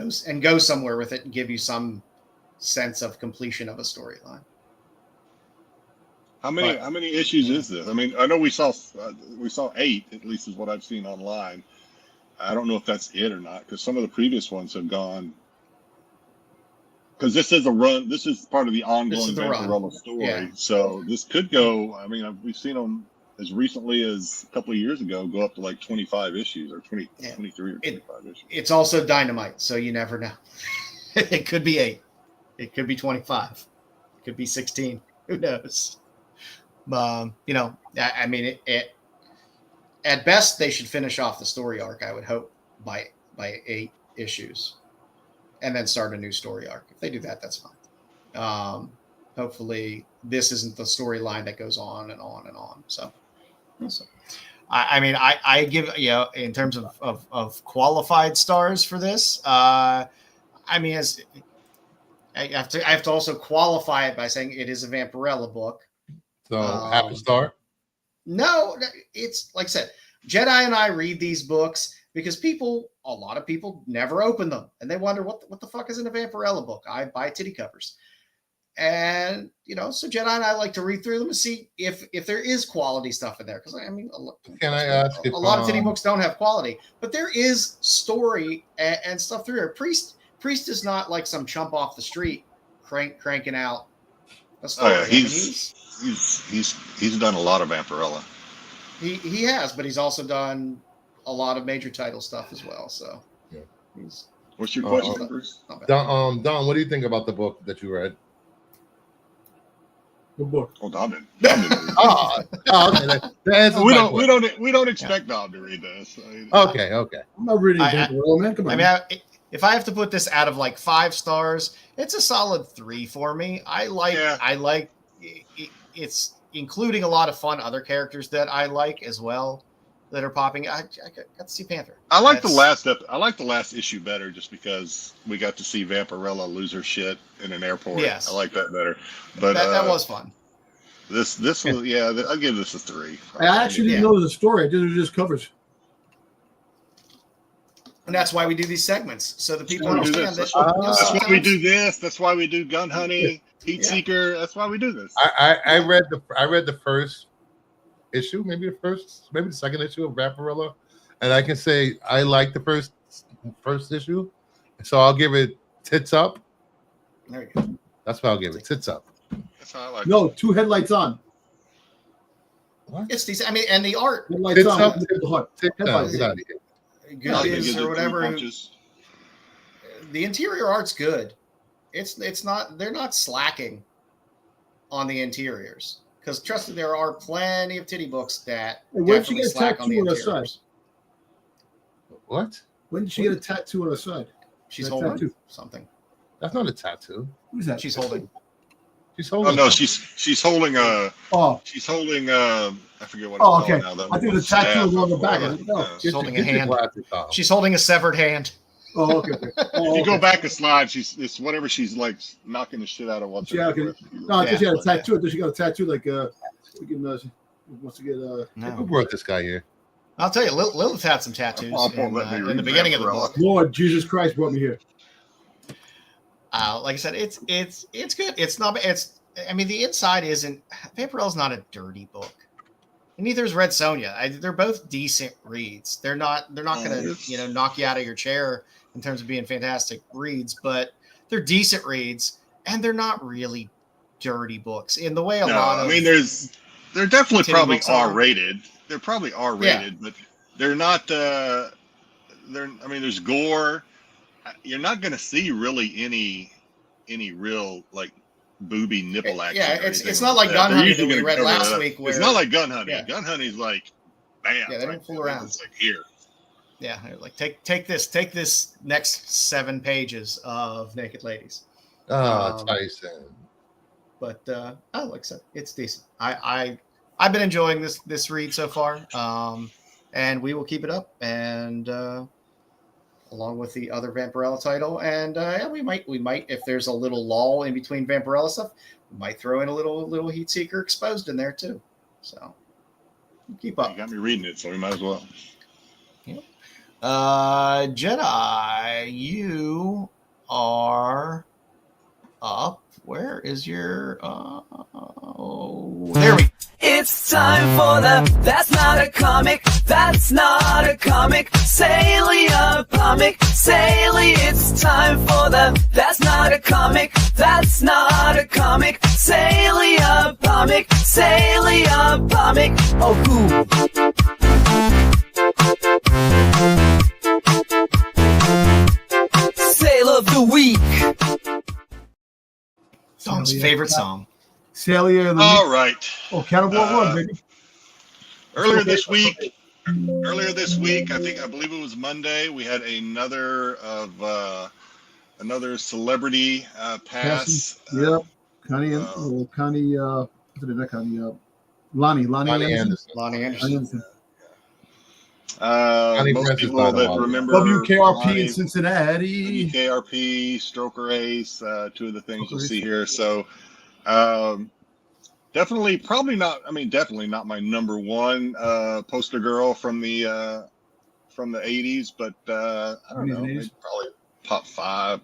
go somewhere with it and give you some sense of completion of a storyline. How many issues is this? I mean, I know we saw 8, at least is what I've seen online. I don't know if that's it or not, because some of the previous ones have gone. Because this is a run. This is part of the ongoing Vampirella story. Yeah. So this could go. I mean, we've seen them as recently as a couple of years ago go up to like 25 issues or 23 or 25 issues. It's also Dynamite, so you never know. It could be 8. It could be 25. It could be 16. Who knows? I mean, it at best they should finish off the story arc. I would hope by 8 issues, and then start a new story arc. If they do that, that's fine. Hopefully, this isn't the storyline that goes on and on and on. So I mean, I give in terms of qualified stars for this. I mean, as I have to also qualify it by saying it is a Vampirella book. So half a star? No, it's like I said, Jedi and I read these books because a lot of people never open them, and they wonder what the fuck is in a Vampirella book. I buy titty covers, and so Jedi and I like to read through them and see if there is quality stuff in there. Because I mean, can I ask a lot of titty books don't have quality, but there is story and stuff through here. Priest is not like some chump off the street cranking out a story. Oh, yeah, he's done a lot of Vampirella. He has, but he's also done a lot of major title stuff as well. So, yeah. What's your question, Bruce? Don, what do you think about the book that you read? The book. Oh, Dom didn't. Okay. We don't expect Dom to read this. Okay. I'm not reading Vampirella, man. Come on. I mean, if I have to put this out of like 5 stars, it's a solid 3 for me. I like it's including a lot of fun other characters that I like as well that are popping. I got to see Panther. I like the last issue better just because we got to see Vampirella lose her shit in an airport. Yes. I like that better. But that was fun. This was I'll give this a 3. I actually didn't know the story. I did just covers. And that's why we do these segments, so that people That's why we do understand this. that. That's why we sometimes- do this. That's why we do Gun Honey, Heat Yeah. Seeker. That's why we do this. I read the first issue, maybe the second issue of Vampirella, and I can say I like the first issue, so I'll give it tits up. There you go. That's what I'll give it, tits up. That's how I like No, 2 headlights on. What? It's decent. I mean, and the art, Headlights Tits on. up. The hood. Tits up. Headlights. Get out of here. it. good I like to biz give the or three whatever. punches. The interior art's good. It's not. They're not slacking on the interiors, because trust me, there are plenty of titty books that Hey, where'd she definitely get a slack on the tattoo on her interiors. What? When did she get a tattoo on her side? She's That holding tattoo. something. That's not a tattoo. Who's that? She's holding. She's Oh holding. no, something. she's holding a. Oh, She's holding I forget what. Oh, it's okay. called now. I think the tattoo was on the back. Yeah. She's holding a Get your hand. glasses on. She's holding a severed hand. oh, okay. If Oh, you okay. go back a slide, it's whatever she's like knocking the shit out of what's Yeah, okay. No, I thought she had a tattoo. I thought she got a tattoo like we can, wants to get Who No, brought this guy here? I'll tell you, Lilith had some tattoos Paul won't let me in read the beginning of the Vampirella. book. Lord Jesus Christ brought me here. Like I said, it's good. It's not. It's. I mean, the inside isn't. Vampirella's not a dirty book. And neither is Red Sonja. They're both decent reads. They're not going to knock you out of your chair in terms of being fantastic reads, but they're decent reads, and they're not really dirty books in the way a lot of. I mean, they're definitely titty probably books are. R-rated. They're probably R-rated, but they're not. I mean, there's gore. You're not going to see really any real like booby nipple action. Yeah, or it's anything not like that. Gun They're Honey usually that we gonna read cover last that up. week. Where, It's not like Gun Honey. Yeah. Gun Honey's like, bam. Yeah, they don't fool around. It's like here. Yeah, like take this next 7 pages of naked ladies. Tyson. But like I said, it's decent. I've been enjoying this read so far, and we will keep it up, and along with the other Vampirella title, and we might if there's a little lull in between Vampirella stuff, we might throw in a little Heat Seeker Exposed in there too. So keep up. You got me reading it, so we might as well. Jedi, you are up. Where is your? There we go. It's time for the That's Not a Comic, That's Not a Comic, Salia comic, Salia. It's time for the That's Not a Comic, That's Not a Comic, Salia comic, Salia comic. Oh, cool. Sale of the week. Dom's Salia. favorite song. Salia. All right. Oh, Cannibal Run, baby. Earlier this week, I believe it was Monday, we had another celebrity pass. Yep. Connie, what's it, not Connie, Lonnie Anderson. Lonnie Anderson. Most Francis people died a that while ago. remember WKRP Lonnie, in Cincinnati. WKRP, Stroker Ace, 2 of the things you'll see here. So, definitely not my number one poster girl from the 80s, but I don't know, maybe probably top five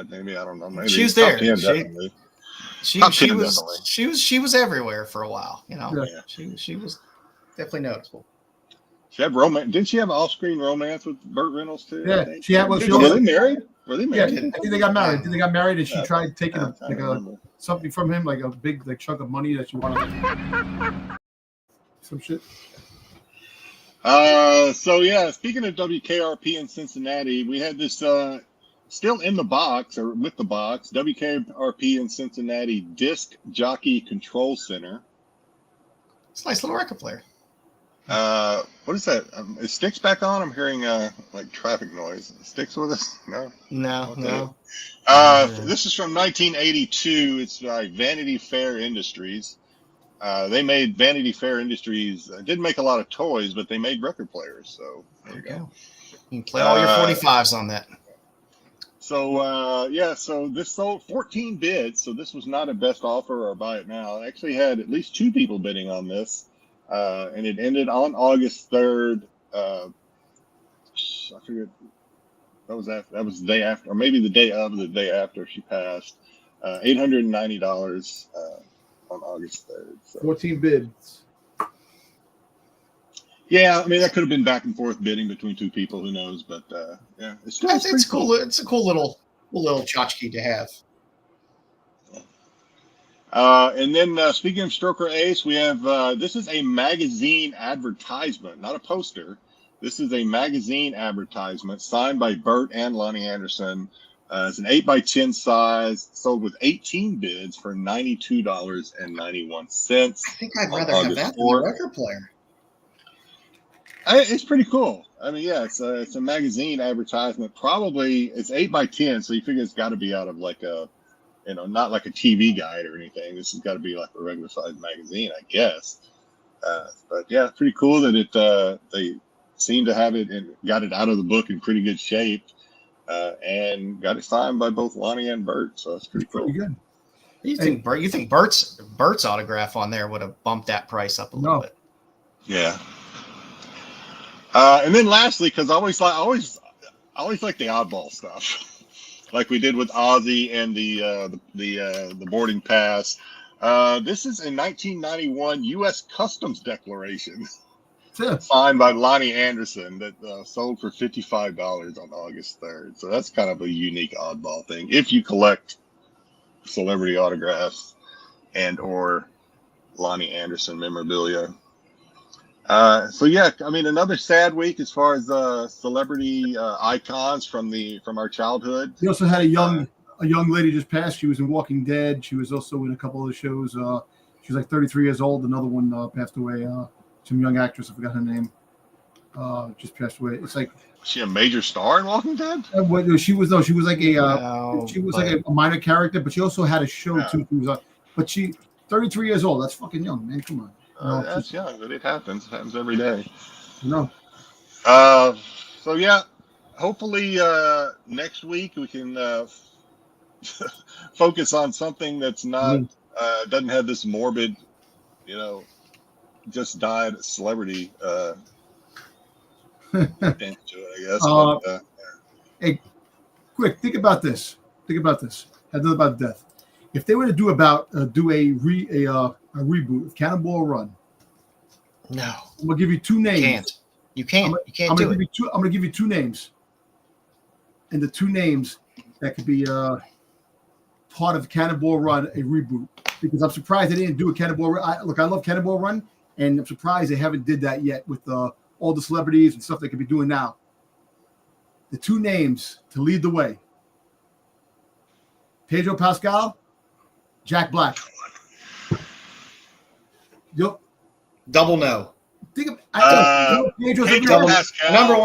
maybe. I don't know, maybe She was top there. 10 She- definitely. She Top 10 was definitely. she was everywhere for a while. You know, Yeah. she was definitely noticeable. She had romance. Didn't she have an off-screen romance with Burt Reynolds too? Yeah, I think? she had one. Were they married? Were they Yeah, married? I think they got married. And she Yeah. tried taking I don't remember. something from him, like a big chunk of money that she wanted. Some shit. So yeah, speaking of WKRP in Cincinnati, we had this still in the box or with the box, WKRP in Cincinnati Disc Jockey Control Center. It's a nice little record player. What is that? Is Styx back on? I'm hearing like traffic noise. Styx with us? No. No, Okay. no. This is from 1982. It's by Vanity Fair Industries. They made Vanity Fair Industries. Didn't make a lot of toys, but they made record players. So there you go. You can play all your 45s on that. So so this sold 14 bids. So this was not a best offer or buy it now. I actually had at least 2 people bidding on this, and it ended on August 3rd. I forget. That was the day after, or maybe the day of the day after she passed. $890 on August 3rd. So. 14 bids. Yeah, I mean that could have been back and forth bidding between two people. Who knows? But yeah, it's It's cool. It's a cool little tchotchke to have. And then speaking of Stroker Ace, we have this is a magazine advertisement, not a poster. This is a magazine advertisement signed by Bert and Lonnie Anderson. It's an 8x10 size, sold with 18 bids for $92.91. I think I'd rather have that than a record player. It's pretty cool. I mean, yeah, it's a magazine advertisement. Probably it's 8x10, so you figure it's got to be out of like a, not like a TV guide or anything. This has got to be like a regular size magazine, I guess. But yeah, pretty cool that they seem to have it and got it out of the book in pretty good shape, and got it signed by both Lonnie and Bert. So it's pretty cool. Pretty good. You think Bert's autograph on there would have bumped that price up a little bit? Yeah. And then lastly, because I always like the oddball stuff. Like we did with Ozzy and the boarding pass. This is a 1991 U.S. Customs Declaration signed by Lonnie Anderson that sold for $55 on August 3rd. So that's kind of a unique oddball thing if you collect celebrity autographs and or Lonnie Anderson memorabilia. So yeah, I mean another sad week as far as celebrity icons from our childhood. He also had a young lady just passed. She was in Walking Dead. She was also in a couple of the shows. She was like 33 years old. Another one passed away. Some young actress, I forgot her name. Just passed away. It's like, was she a major star in Walking Dead? She was like a minor character, but she also had a show too. But she 33 years old. That's fucking young, man. Come on. That's young, but it happens. It happens every day. No. So yeah, hopefully next week we can focus on something that's not doesn't have this morbid, just died celebrity into it, I guess. Hey, quick, think about this. Had nothing about death. If they were to do a reboot of Cannonball Run, no, I'm gonna give you two names. You can't I'm do gonna it. I'm gonna give you two names, and the two names that could be part of Cannonball Run, a reboot. Because I'm surprised they didn't do a Cannonball Run. I love Cannonball Run, and I'm surprised they haven't did that yet with all the celebrities and stuff they could be doing now. The two names to lead the way: Pedro Pascal, Jack Black. Yep. Double no. Think of Pedro Pascal, number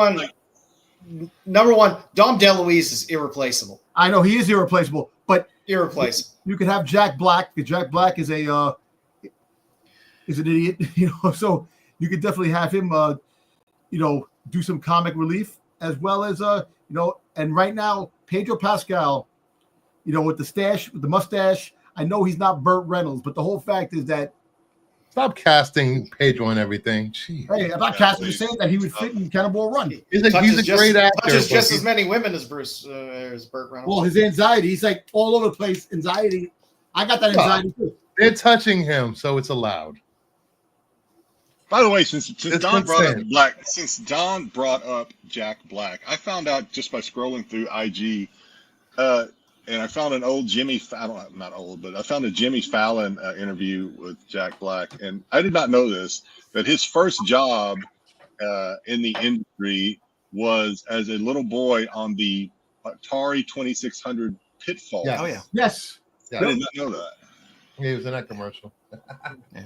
one. Dom DeLuise is irreplaceable. I know he is irreplaceable, but Irreplaceable. you could have Jack Black. Because Jack Black is an idiot, So you could definitely have him, do some comic relief as well as And right now, Pedro Pascal, with the mustache. I know he's not Burt Reynolds, but the whole fact is that. Stop casting Pedro and everything. Jeez. Hey, I'm not casting. Just saying that he would fit in Cannonball Run. He's a great actor. Touches just as many women as Burt Reynolds. Well, his anxiety, he's like all over the place. Anxiety. I got that anxiety too. They're touching him, so it's allowed. By the way, since Don brought up Jack Black, I found out just by scrolling through IG, and I found an old Jimmy Fallon, not old, but I found a Jimmy Fallon interview with Jack Black. And I did not know this, that his first job in the industry was as a little boy on the Atari 2600 Pitfall. Yeah. Oh, yeah. Yes. I did not know that. He was in that commercial. Yeah.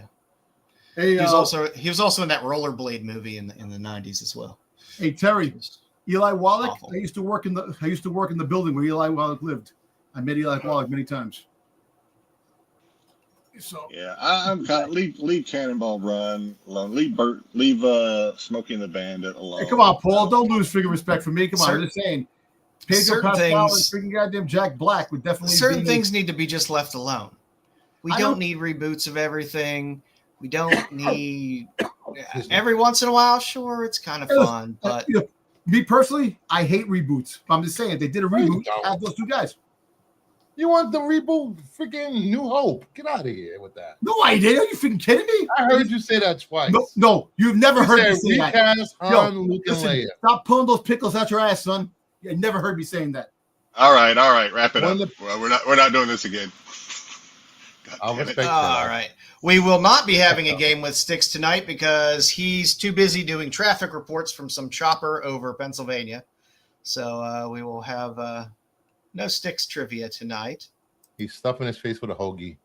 Hey, he was also in that Rollerblade movie in the 90s as well. Hey, Terry, Eli Wallach. Awful. I used to work in the building where Eli Wallach lived. I met Eli Wallach many times. So yeah, I'm kind of leave Cannonball Run alone. Leave Smokey and the Bandit alone. Hey, come on, Paul. Don't lose freaking respect for me. Come on, I'm just saying. Pedro Pascal and freaking goddamn Jack Black would definitely. Certain things need to be just left alone. We don't need reboots of everything. We don't need every once in a while. Sure, it's kind of fun, but Me personally, I hate reboots. I'm just saying, they did a reboot. don't. Have those two guys. You want the reboot? Freaking New Hope. Get out of here with that. No, I didn't. Are you freaking kidding me? I heard you say that twice. No, you've never You heard said me say that. recast Han, Luke, and Listen, Leia. stop pulling those pickles out your ass, son. You never heard me saying that. All right, wrap it When up. Well, we're not doing this again. God I'll damn it. respect All that. right. We will not be having a game with Styx tonight because he's too busy doing traffic reports from some chopper over Pennsylvania. So we will have no Styx trivia tonight. He's stuffing his face with a hoagie.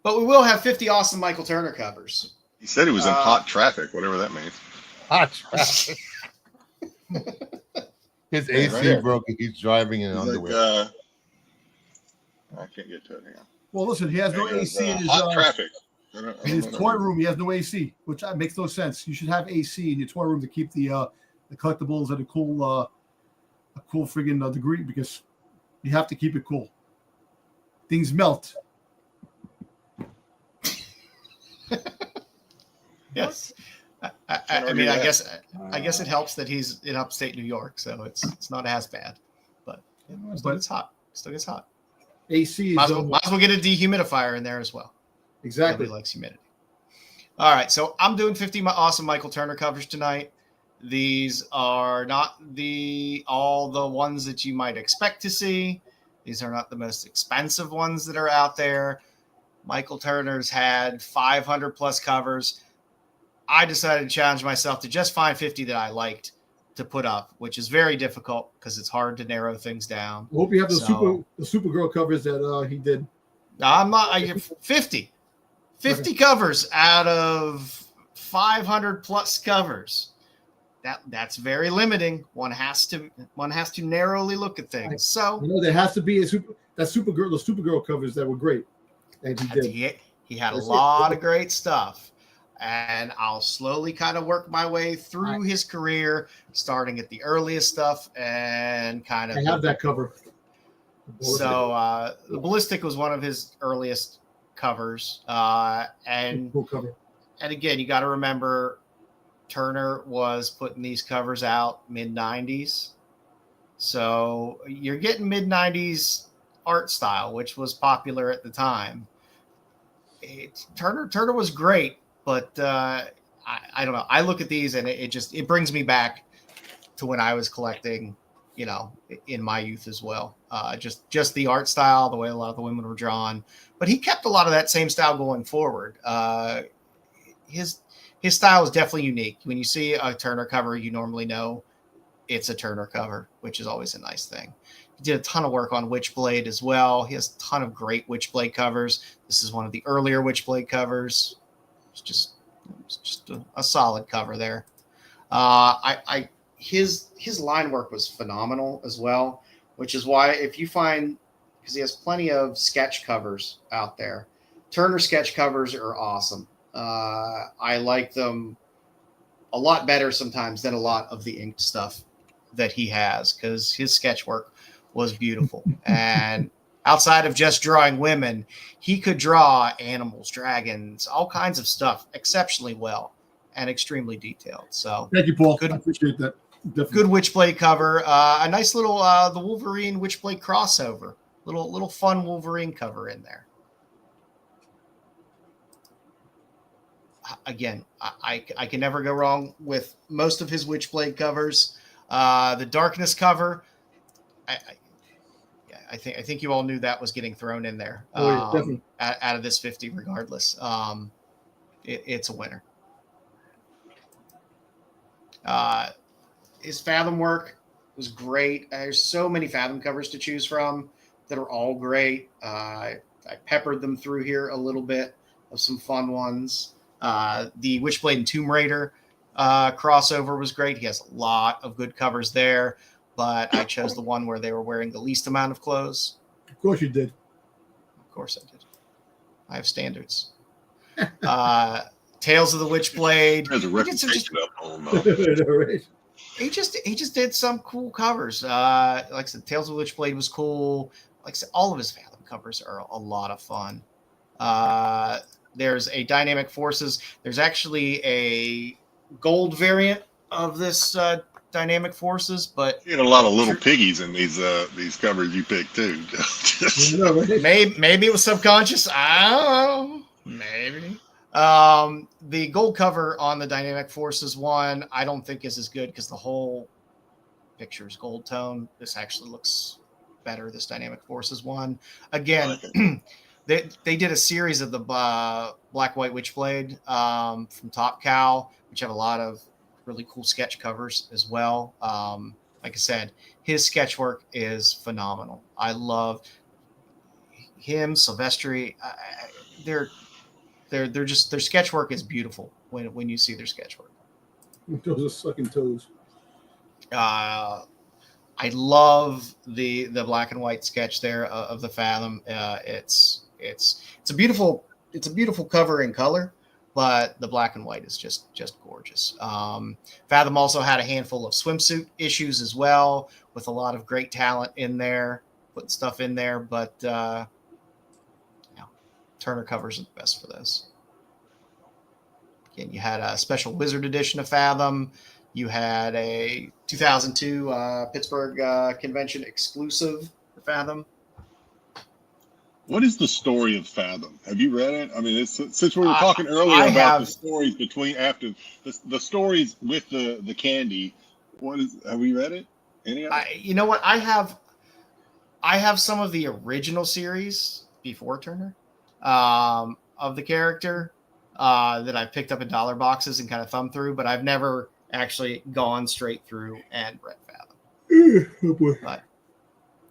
But we will have 50 awesome Michael Turner covers. He said he was in hot traffic, whatever that means. Hot traffic. His Yeah, AC right here. broke. He's driving in He's underwear. I can't get to it. Hang on. Well, listen, he has no There goes, AC in his hot traffic. I don't in his know. toy room. He has no AC, which makes no sense. You should have AC in your toy room to keep the collectibles at a cool friggin' degree, because you have to keep it cool. Things melt. Yes. I argue mean, I that. guess it helps that he's in upstate New York, so it's not as bad. But still gets hot. Still gets hot. AC is Might as well get a dehumidifier in there as well. exactly. Nobody likes humidity. All right, so I'm doing 50 awesome Michael Turner covers tonight. These are not all the ones that you might expect to see. These are not the most expensive ones that are out there. Michael Turner's had 500 plus covers. I decided to challenge myself to just find 50 that I liked to put up, which is very difficult because it's hard to narrow things down. I hope you have the So- Supergirl covers that he did. I'm not. I have 50 covers out of 500 plus covers. That's very limiting. One has to narrowly look at things. So You know, there has to be the Supergirl covers that were great. And he did. he had a That's it. lot of great stuff. And I'll slowly kind of work my way through his career, starting at the earliest stuff and kind of. I have that cover. So the Ballistic was one of his earliest covers. And Cool cover. again, you got to remember Turner was putting these covers out mid-90s. So you're getting mid-90s art style, which was popular at the time. Turner was great, but I don't know. I look at these and it brings me back to when I was collecting, in my youth as well. Just the art style, the way a lot of the women were drawn, but he kept a lot of that same style going forward. His style is definitely unique. When you see a Turner cover, you normally know it's a Turner cover, which is always a nice thing. He did a ton of work on Witchblade as well. He has a ton of great Witchblade covers. This is one of the earlier Witchblade covers. It's just a solid cover there. His line work was phenomenal as well, which is why if you find, because he has plenty of sketch covers out there, Turner sketch covers are awesome. I like them a lot better sometimes than a lot of the inked stuff that he has, because his sketch work was beautiful. And outside of just drawing women, he could draw animals, dragons, all kinds of stuff exceptionally well and extremely detailed. So Thank you, Paul. Good. I appreciate that. Definitely. good Witchblade cover. A nice little the Wolverine Witchblade crossover. Little fun Wolverine cover in there. Again, I can never go wrong with most of his Witchblade covers. The Darkness cover, I think you all knew that was getting thrown in there. Oh, yeah, definitely. Out of this 50, regardless. It's a winner. His Fathom work was great. There's so many Fathom covers to choose from that are all great. I peppered them through here a little bit of some fun ones. The Witchblade and Tomb Raider crossover was great. He has a lot of good covers there, but I chose the one where they were wearing the least amount of clothes. Of course you did. Of course I did. I have standards. Tales of the Witchblade. There's a He did some reputation up on Right. He just did some cool covers. Like I said, Tales of the Witchblade was cool. Like I said, all of his Fathom covers are a lot of fun. There's a Dynamic Forces. There's actually a gold variant of this dynamic forces, but You had a lot of little piggies in these covers you picked too. maybe it was subconscious. I don't know. Maybe. The gold cover on the dynamic forces one, I don't think is as good because the whole picture is gold tone. This actually looks better. This dynamic forces one. Again, they did a series of the Black White Witchblade from Top Cow, which have a lot of really cool sketch covers as well. Like I said, his sketch work is phenomenal. I love him, Silvestri. They're just, their sketch work is beautiful when you see their sketch work. Those are sucking toes. I love the black and white sketch there of the Fathom. It's a beautiful cover in color, but the black and white is just gorgeous. Fathom also had a handful of swimsuit issues as well, with a lot of great talent in there, putting stuff in there. But Turner covers are the best for those. Again, you had a special Wizard edition of Fathom. You had a 2002 Pittsburgh convention exclusive for Fathom. What is the story of Fathom? Have you read it? I mean, since we were talking earlier about the stories after the stories with the candy. Have we read it? Any of it? You know what? I have some of the original series before Turner of the character that I picked up in dollar boxes and kind of thumbed through, but I've never actually gone straight through and read Fathom. Oh boy. But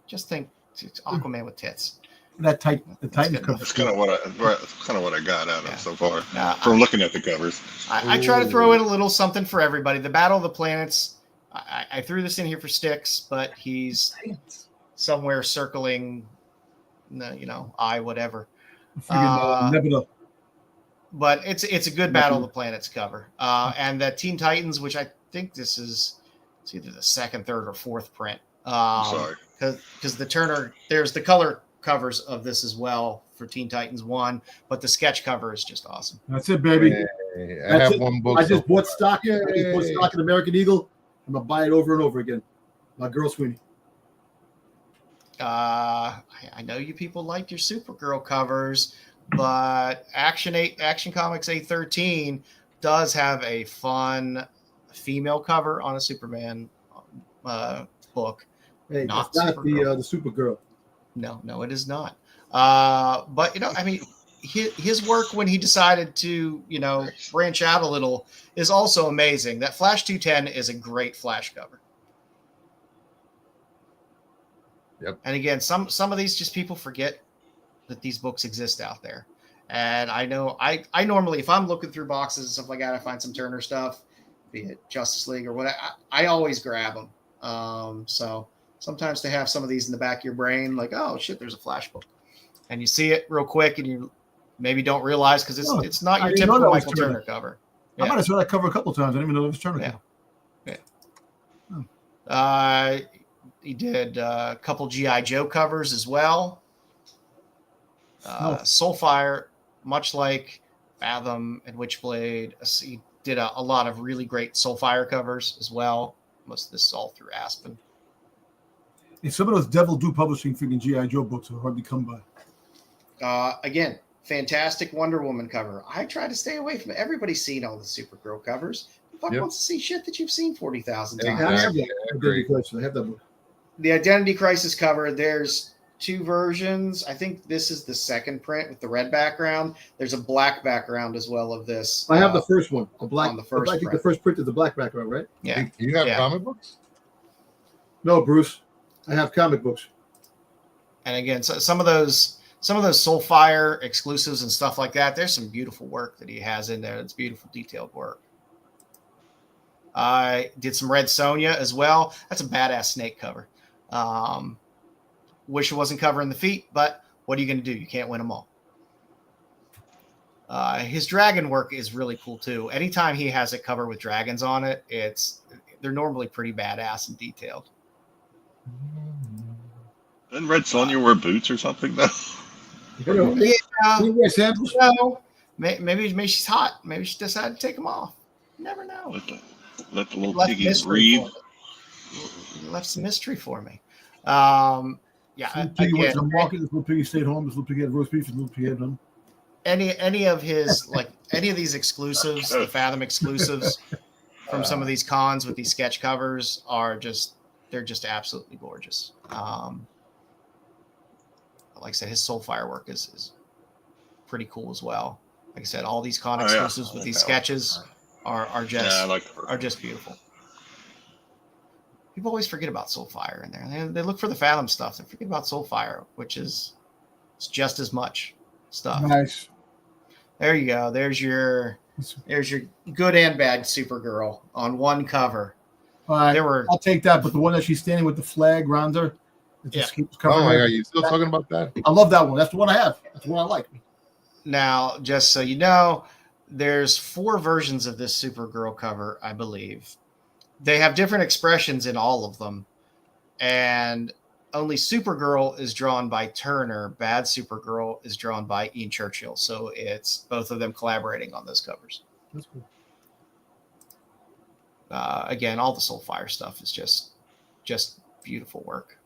just think, it's Aquaman with tits. The Titan cover. That's kind of what I got out of so far from looking at the covers. I try to throw in a little something for everybody. The Battle of the Planets. I threw this in here for Styx, but he's somewhere circling, whatever. Nebula. But it's a good Battle of the Planets cover. And the Teen Titans, which I think it's either the second, third, or fourth print. Sorry. Because the Turner, there's the color covers of this as well for Teen Titans 1, but the sketch cover is just awesome. That's it, baby. Hey, I have one book. I just bought stock. I just bought stock in American Eagle. I'm gonna buy it over and over again. My girl Sweeney. I know you people like your Supergirl covers, but Action Comics 813 does have a fun female cover on a Superman book. Hey, not the Supergirl. No, it is not. But I mean, his work when he decided to, branch out a little is also amazing. That Flash 210 is a great Flash cover. Yep. And again, some of these just people forget that these books exist out there. And I know I normally, if I'm looking through boxes and stuff like that, I find some Turner stuff, be it Justice League or whatever, I always grab them. So sometimes to have some of these in the back of your brain, like, oh shit, there's a Flash book, and you see it real quick, and you maybe don't realize because it's not your typical Michael Turner cover. I might have saw that cover a couple of times. I didn't even know it was Turner. Yeah. He did a couple GI Joe covers as well. Soulfire, much like Fathom and Witchblade, he did a lot of really great Soulfire covers as well. Most of this is all through Aspen. And some of those Devil Do Publishing freaking G.I. Joe books are hard to come by. Again, fantastic Wonder Woman cover. I try to stay away from it. Everybody's seen all the Supergirl covers. Who fuck wants to see shit that you've seen 40,000 times? I have that book. The Identity Crisis cover, there's two versions. I think this is the second print with the red background. There's a black background as well of this. I have the first one. The black. On the first I think the first print is the black background, right? Yeah. You have comic books? No, Bruce. I have comic books. And again, so some of those Soulfire exclusives and stuff like that, there's some beautiful work that he has in there. It's beautiful, detailed work. I did some Red Sonja as well. That's a badass snake cover. Wish it wasn't covering the feet, but what are you going to do? You can't win them all. His dragon work is really cool too. Anytime he has a cover with dragons on it, they're normally pretty badass and detailed. Didn't Red Sonja wear boots or something though? No, maybe she's hot. Maybe she decided to take them off. You never know. Let the little piggies breathe. left some mystery for me. Yeah, Little Piggy went again, to the market. This Little Piggy stayed home. This Little Piggy had roast beef. This Little Piggy had none. any of his any of these exclusives, the Fathom exclusives from some of these cons with these sketch covers they're just absolutely gorgeous. Like I said, his Soulfire work is pretty cool as well. Like I said, all these con exclusives with these sketches are just beautiful. People always forget about Soulfire in there. They look for the Fathom stuff. They forget about Soulfire, which is just as much stuff. Nice. There you go. There's your good and bad Supergirl on one cover. I'll take that, but the one that she's standing with the flag around her, it just keeps covering. Oh my her. God, you still talking about that? I love that one. That's the one I have. That's the one I like. Now, just so you know, there's 4 versions of this Supergirl cover, I believe. They have different expressions in all of them, and only Supergirl is drawn by Turner. Bad Supergirl is drawn by Ian Churchill. So it's both of them collaborating on those covers. That's cool. Again, all the Soulfire stuff is just beautiful work.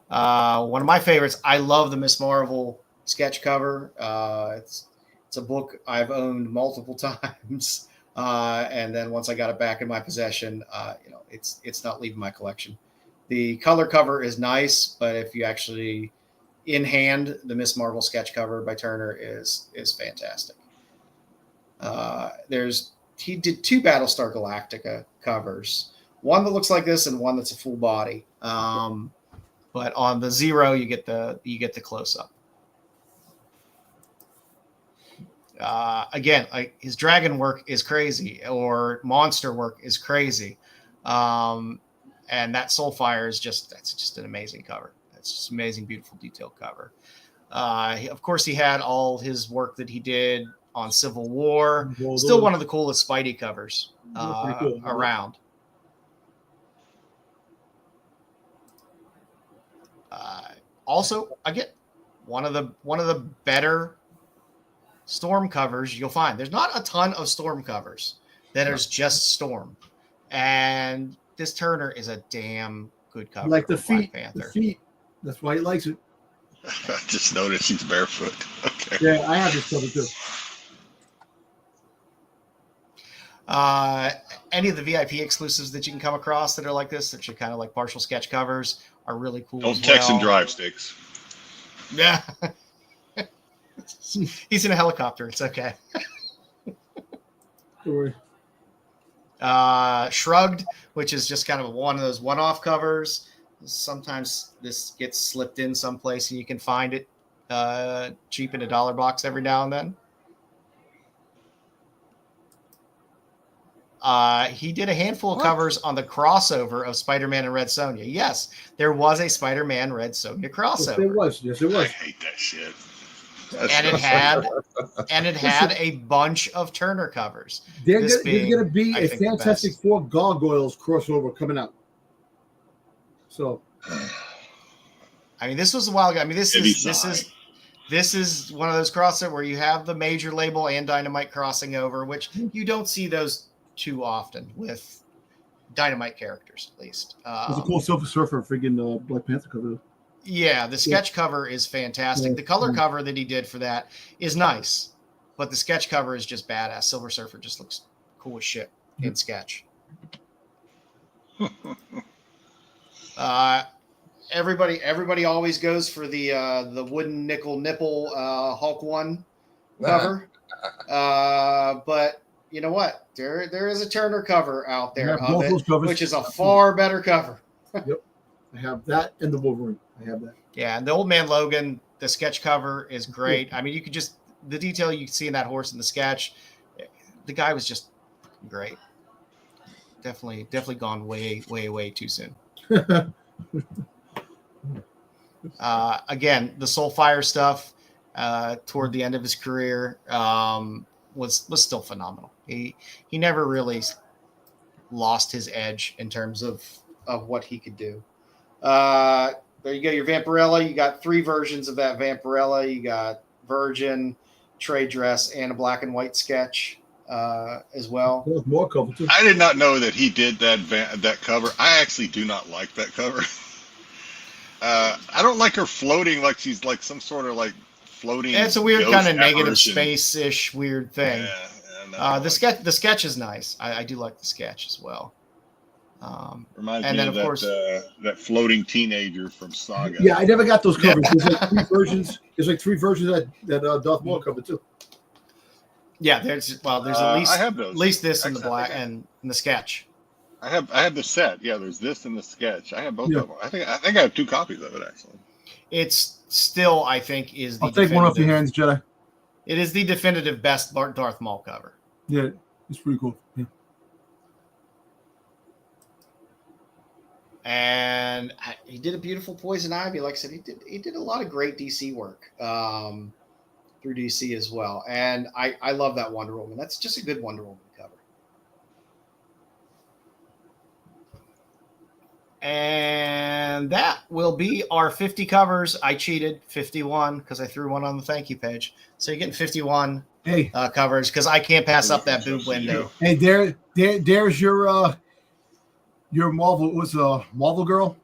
One of my favorites. I love the Miss Marvel sketch cover. It's a book I've owned multiple times, and then once I got it back in my possession, it's not leaving my collection. The color cover is nice, but if you actually in hand, the Miss Marvel sketch cover by Turner is fantastic. He did 2 Battlestar Galactica covers, one that looks like this and one that's a full body. But on the Zero, you get the close up. Again, like his dragon work is crazy, or monster work is crazy. And that Soulfire is that's just an amazing cover. It's just amazing, beautiful, detailed cover. Of course, he had all his work that he did on Civil War. Still one of the coolest Spidey covers around. Also, again, one of the better Storm covers you'll find. There's not a ton of Storm covers that are just Storm, and this Turner is a damn good cover. Like the feet. Black Panther. The feet. That's why he likes it. I just noticed he's barefoot. Okay. Yeah, I have this cover too. Any of the VIP exclusives that you can come across that are like this, that are kind of like partial sketch covers, are really cool. Don't text and drive, Styx. Yeah. He's in a helicopter. It's okay. Don't worry. Shrugged, which is just kind of one of those one-off covers. Sometimes this gets slipped in someplace and you can find it cheap in a dollar box every now and then. He did a handful of covers on the crossover of Spider-Man and Red Sonja. Yes, there was a Spider-Man Red Sonja crossover. Yes, it was. I hate that shit. And it had a bunch of Turner covers. There's going to be a Fantastic Four Gargoyles crossover coming out. So, I mean, this was a while ago. I mean, this is one of those crossover where you have the Major Label and Dynamite crossing over, which you don't see those too often with Dynamite characters, at least. There's a cool Silver Surfer friggin' Black Panther cover. Yeah, the sketch cover is fantastic. Yeah. The color cover that he did for that is nice, but the sketch cover is just badass. Silver Surfer just looks cool as shit in sketch. Everybody always goes for the wooden nickel nipple Hulk 1 cover. But you know what? There is a Turner cover out there of it, which is a far better cover. Yep. I have that and the Wolverine. I have that. Yeah, and the Old Man Logan, the sketch cover is great. I mean, you could just the detail you see in that horse in the sketch. The guy was just great. Definitely gone way too soon. Again, the Soulfire stuff toward the end of his career was still phenomenal. He never really lost his edge in terms of what he could do. There you go, your Vampirella. You got 3 versions of that Vampirella. You got Virgin, Trade Dress, and a black and white sketch. as well. There's more cover too. I did not know that he did that cover. I actually do not like that cover. I don't like her floating like she's like some sort of like floating. It's a weird kind of negative apparition. space-ish weird thing. Yeah, the sketch is nice. I do like the sketch as well. Reminds and me then of of course that floating teenager from Saga. Yeah, I never got those covers. There's like 3 versions. There's like 3 versions that Darth Maul cover too. yeah, there's at least I have those. at least this in the Actually, black and in the sketch. I have the set. Yeah, there's this and the sketch. I have both Yeah. of them. I think I have 2 copies of it actually. It's still, I think, is the I'll take one off your definitive- hands, Jedi. It is the definitive best Darth Maul cover. Yeah, it's pretty cool. Yeah. And he did a beautiful Poison Ivy. Like I said, he did a lot of great DC work through DC as well. And I love that Wonder Woman. That's just a good Wonder Woman cover. And that will be our 50 covers. I cheated 51 because I threw one on the thank you page. So you're getting 51 Hey, covers because I can't pass up that boob window. hey, there's your Marvel. Was Marvel girl?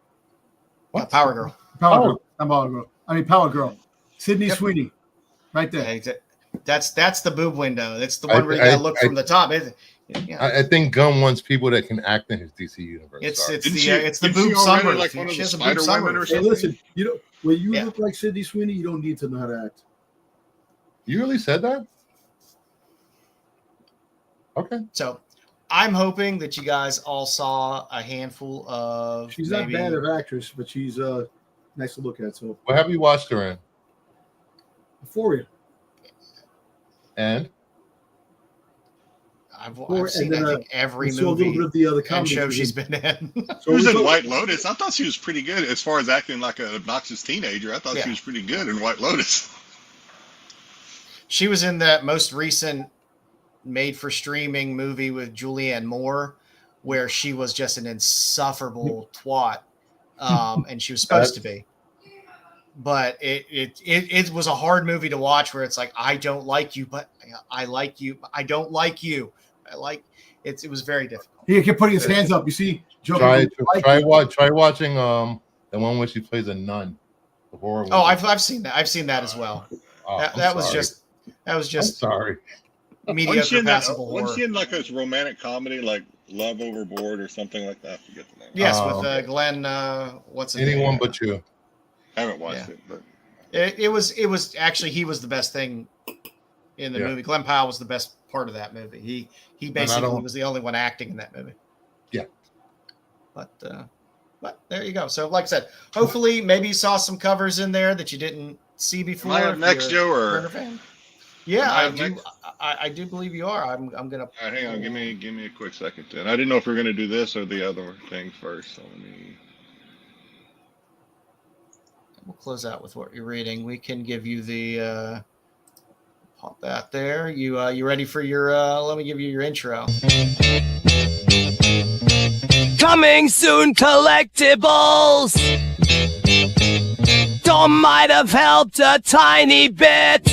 Power Girl. Power Girl. Not Marvel Girl. I mean Power Girl. Sydney Yep. Sweeney, right there. That's the boob window. That's the one where you gotta look from the top. I think Gunn wants people that can act in his DC universe. It's Sorry. it's the Didn't she boob already, sunroof. like, one of She the has a boob Spider Women or sunroof. Hey, something? listen, when you Yeah. look like Sydney Sweeney, you don't need to know how to act. You really said that? Okay. So I'm hoping that you guys all saw a handful of. She's not bad of actress, but she's nice to look at. So What have you watched her in? Euphoria. And I've and seen then, I think every we saw a little movie bit of the other and comedy show she's been in. She was we in saw- White Lotus. I thought she was pretty good as far as acting like an obnoxious teenager. I thought Yeah. she was pretty good in White Lotus. She was in that most recent made-for-streaming movie with Julianne Moore, where she was just an insufferable twat, and she was supposed to be. But it was a hard movie to watch, where it's like, I don't like you, but I like you. I don't like you. I like it. It was very difficult. He kept putting his hands up. You see, Joker. try watching the one where she plays a nun. The horror Oh, movie. I've seen that. I've seen that as well. Oh, That I'm was sorry. just I'm sorry. mediocre, passable horror. Wasn't she in like a romantic comedy like Love Overboard or something like that? I forget the name. Yes, with Glenn. What's his Anyone name? but you. I haven't watched Yeah. it, but It was actually, he was the best thing in the Yeah. movie. Glenn Powell was the best part of that movie. He basically don't- was the only one acting in that movie. Yeah. But there you go. So like I said, hopefully maybe you saw some covers in there that you didn't see before. am I up if next, you're Joe, a or Turner fan. Yeah, Am I I up do. next? I do believe you are. I'm gonna. all right, hang on, give me a quick second. Then I didn't know if we were gonna do this or the other thing first. So let me. We'll close out with what you're reading. We can give you the pop that there. You ready for your? Let me give you your intro. Coming soon, collectibles! Dom might have helped a tiny bit.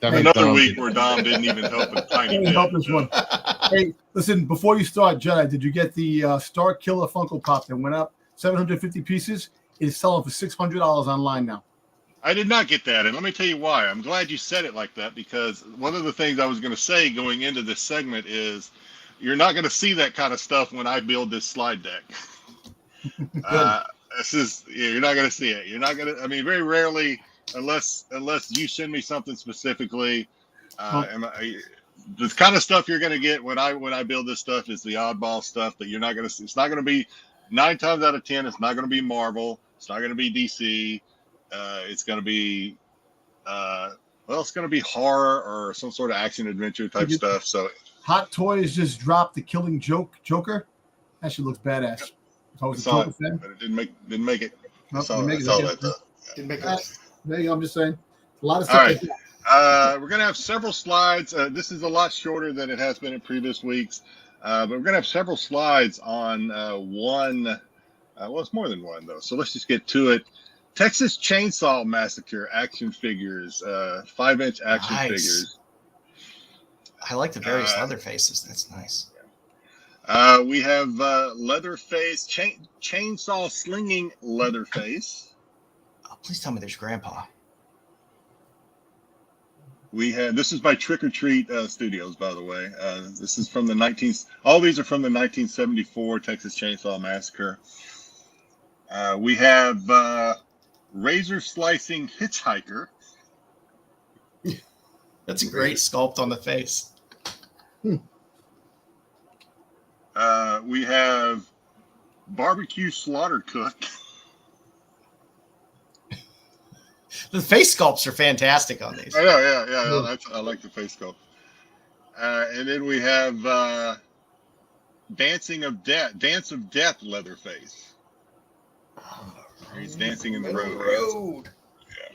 Another week where Dom didn't even help a tiny Hey, bit. help this one. Hey, listen, before you start, Jedi, did you get the Star Killer Funko Pop that went up 750 pieces? It's selling for $600 online now. I did not get that, and let me tell you why. I'm glad you said it like that, because one of the things I was going to say going into this segment is you're not going to see that kind of stuff when I build this slide deck. You're not going to see it. You're not going to. I mean, very rarely, unless you send me something specifically. The kind of stuff you're going to get when I build this stuff is the oddball stuff that you're not going to see. It's not going to be 9 times out of 10. It's not going to be Marvel. It's not going to be DC. It's going to be, it's going to be horror or some sort of action adventure type stuff. So, Hot Toys just dropped the Killing Joker. That shit looks badass. If I was a saw Joker it, fan, but it didn't make it. I Nope, saw didn't make it. that though. Didn't make there you go. I'm just saying, a lot of All stuff. right. Like that. We're going to have several slides. This is a lot shorter than it has been in previous weeks, but we're going to have several slides on one. Well, it's more than one though. So let's just get to it. Texas Chainsaw Massacre action figures, 5-inch action figures. I like the various leather faces. That's nice. We have Leatherface, chainsaw slinging Leatherface. Oh, please tell me there's Grandpa. We have, this is by Trick or Treat Studios, by the way. This is from the all these are from the 1974 Texas Chainsaw Massacre. We have Razor Slicing Hitchhiker. That's a great sculpt on the face. We have Barbecue Slaughter Cook. The face sculpts are fantastic on these. Oh, yeah. I like the face sculpt. And then we have Dance of Death Leatherface. He's dancing in the road. Yeah.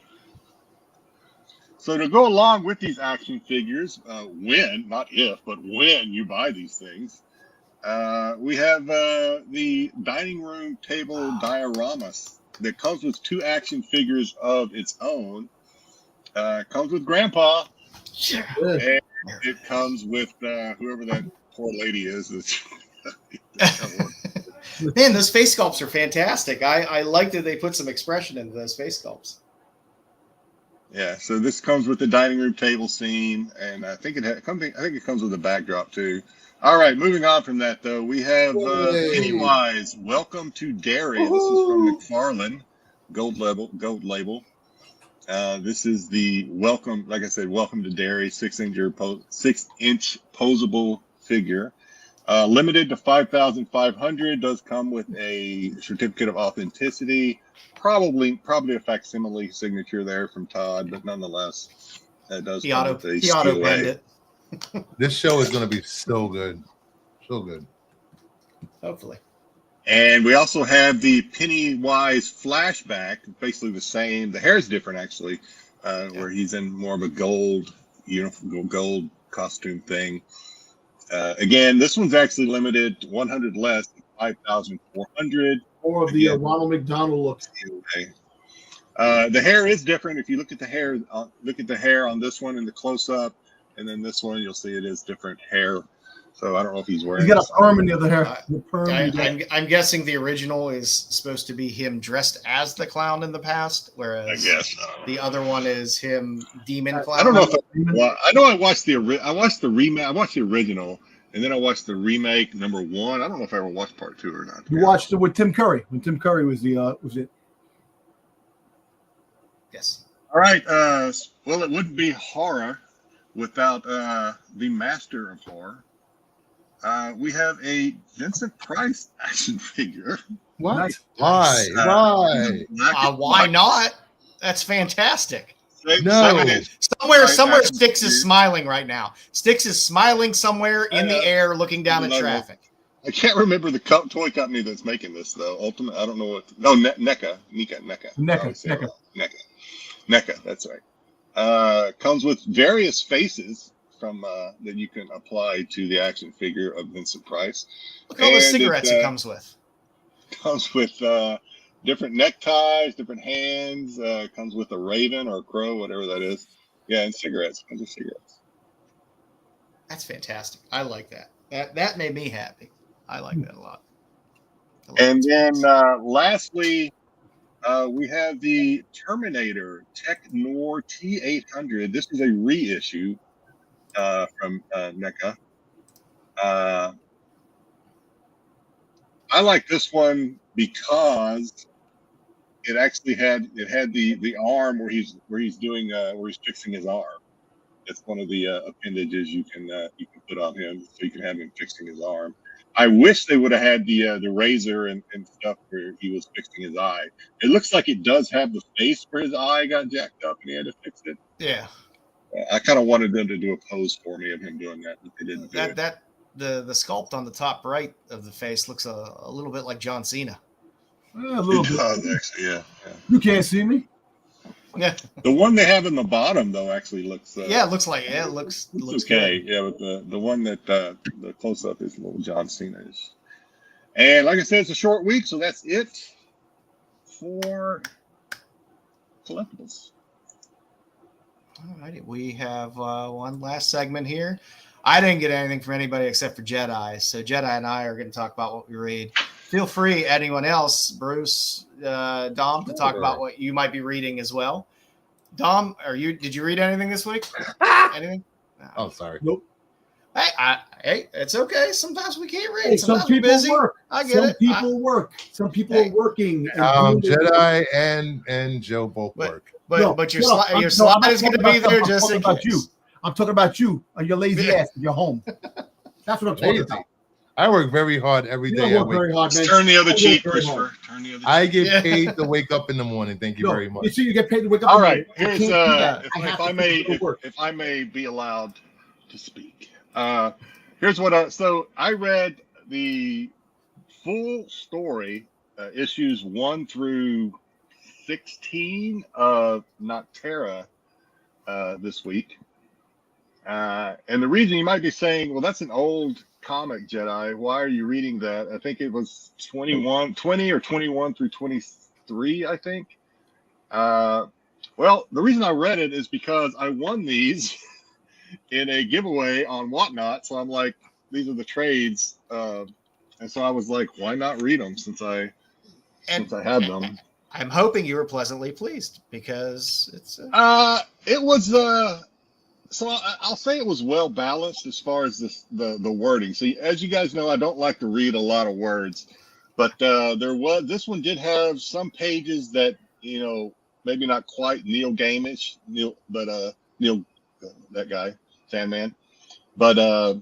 So to go along with these action figures, when, not if, but when you buy these things, we have the dining room table dioramas that comes with 2 action figures of its own. Comes with Grandpa, and it comes with whoever that poor lady is. Man, those face sculpts are fantastic. I like that they put some expression into those face sculpts. Yeah, so this comes with the dining room table scene, and I think it comes with a backdrop too. All right, moving on from that though, we have Pennywise. Welcome to Derry. This is from McFarlane, gold label. This is the welcome, like I said, welcome to Derry 6-inch posable figure. Limited to 5,500. Does come with a certificate of authenticity. Probably a facsimile signature there from Todd, but nonetheless, that does come with a he auto penned it. This show is going to be so good. So good. Hopefully. And we also have the Pennywise flashback, basically the same. The hair is different, actually, where he's in more of a gold costume thing. Again, this one's actually limited to 100 less than 5,400. Or the Ronald McDonald look. Okay. The hair is different. If you look at the hair on this one in the close-up, and then this one, you'll see it is different hair. So I don't know if he's wearing. He's got a perm in the other hair. I'm guessing the original is supposed to be him dressed as the clown in the past, whereas I guess the other one is him demon clown. I don't know if I know I watched the remake. I watched the original, and then I watched the remake number 1. I don't know if I ever watched part 2 or not. You watched it with Tim Curry when Tim Curry was it. Yes. All right. Well, it wouldn't be horror without the master of horror. We have a Vincent Price action figure. What? Why? Why not? That's fantastic. No. Somewhere Styx is smiling right now. Styx is smiling somewhere in the air looking down at traffic. I can't remember the toy company that's making this, though. Ultimate, I don't know what. No, NECA. NECA, that's right. Comes with various faces from that you can apply to the action figure of Vincent Price. Look at all the cigarettes it comes with. Comes with different neckties, different hands. Comes with a raven or a crow, whatever that is. Yeah, and cigarettes. Comes with cigarettes. That's fantastic. I like that. That made me happy. I like that a lot. And then lastly, we have the Terminator Tech Noir T800. This is a reissue from NECA. I like this one because it actually had the arm where he's fixing his arm. It's one of the appendages you can put on him, so you can have him fixing his arm. I wish they would have had the razor and stuff where he was fixing his eye. It looks like it does have the face where his eye got jacked up and he had to fix it. Yeah. I kind of wanted them to do a pose for me of him doing that, but they didn't do it. The sculpt on the top right of the face looks a little bit like John Cena. A little bit. Actually, yeah. You can't see me. Yeah. The one they have in the bottom though actually looks. It looks okay. Good. Yeah, but the one that the close up is a little John Cena-ish. And like I said, it's a short week, so that's it for collectibles. All righty. We have one last segment here. I didn't get anything from anybody except for Jedi. So Jedi and I are going to talk about what we read. Feel free, anyone else, Bruce, Dom, to talk about what you might be reading as well. Dom, did you read anything this week? Anything? Oh, sorry. Nope. Hey, it's okay. Sometimes we can't read. Hey, Sometimes some we're people busy. work. I get Some it. people work. Some people are working. And Jedi and Joe both work. But your slide is going to be there just in case. I'm talking about you and your lazy ass in your home. That's what I'm talking about. I work very hard every day. I work very hard, man. Turn the other cheek, Christopher. Turn the other cheek. I get paid to wake up in the morning. Thank you very much. You see, you get paid to wake up. All right. I Here's if I may be allowed to speak. Here's what I read the full story, issues 1 through 16 of Noctera this week. And the reason you might be saying, well, that's an old comic, Jedi. Why are you reading that? I think it was 20 or 21 through 23, I think. Well, the reason I read it is because I won these in a giveaway on Whatnot. So I'm like, these are the trades. And so I was like, why not read them since I had them? I'm hoping you were pleasantly pleased because it's. It was. So I'll say it was well balanced as far as the wording. So as you guys know, I don't like to read a lot of words, but this one did have some pages that, maybe not quite Neil Gaiman-ish, Neil, that guy, Sandman, but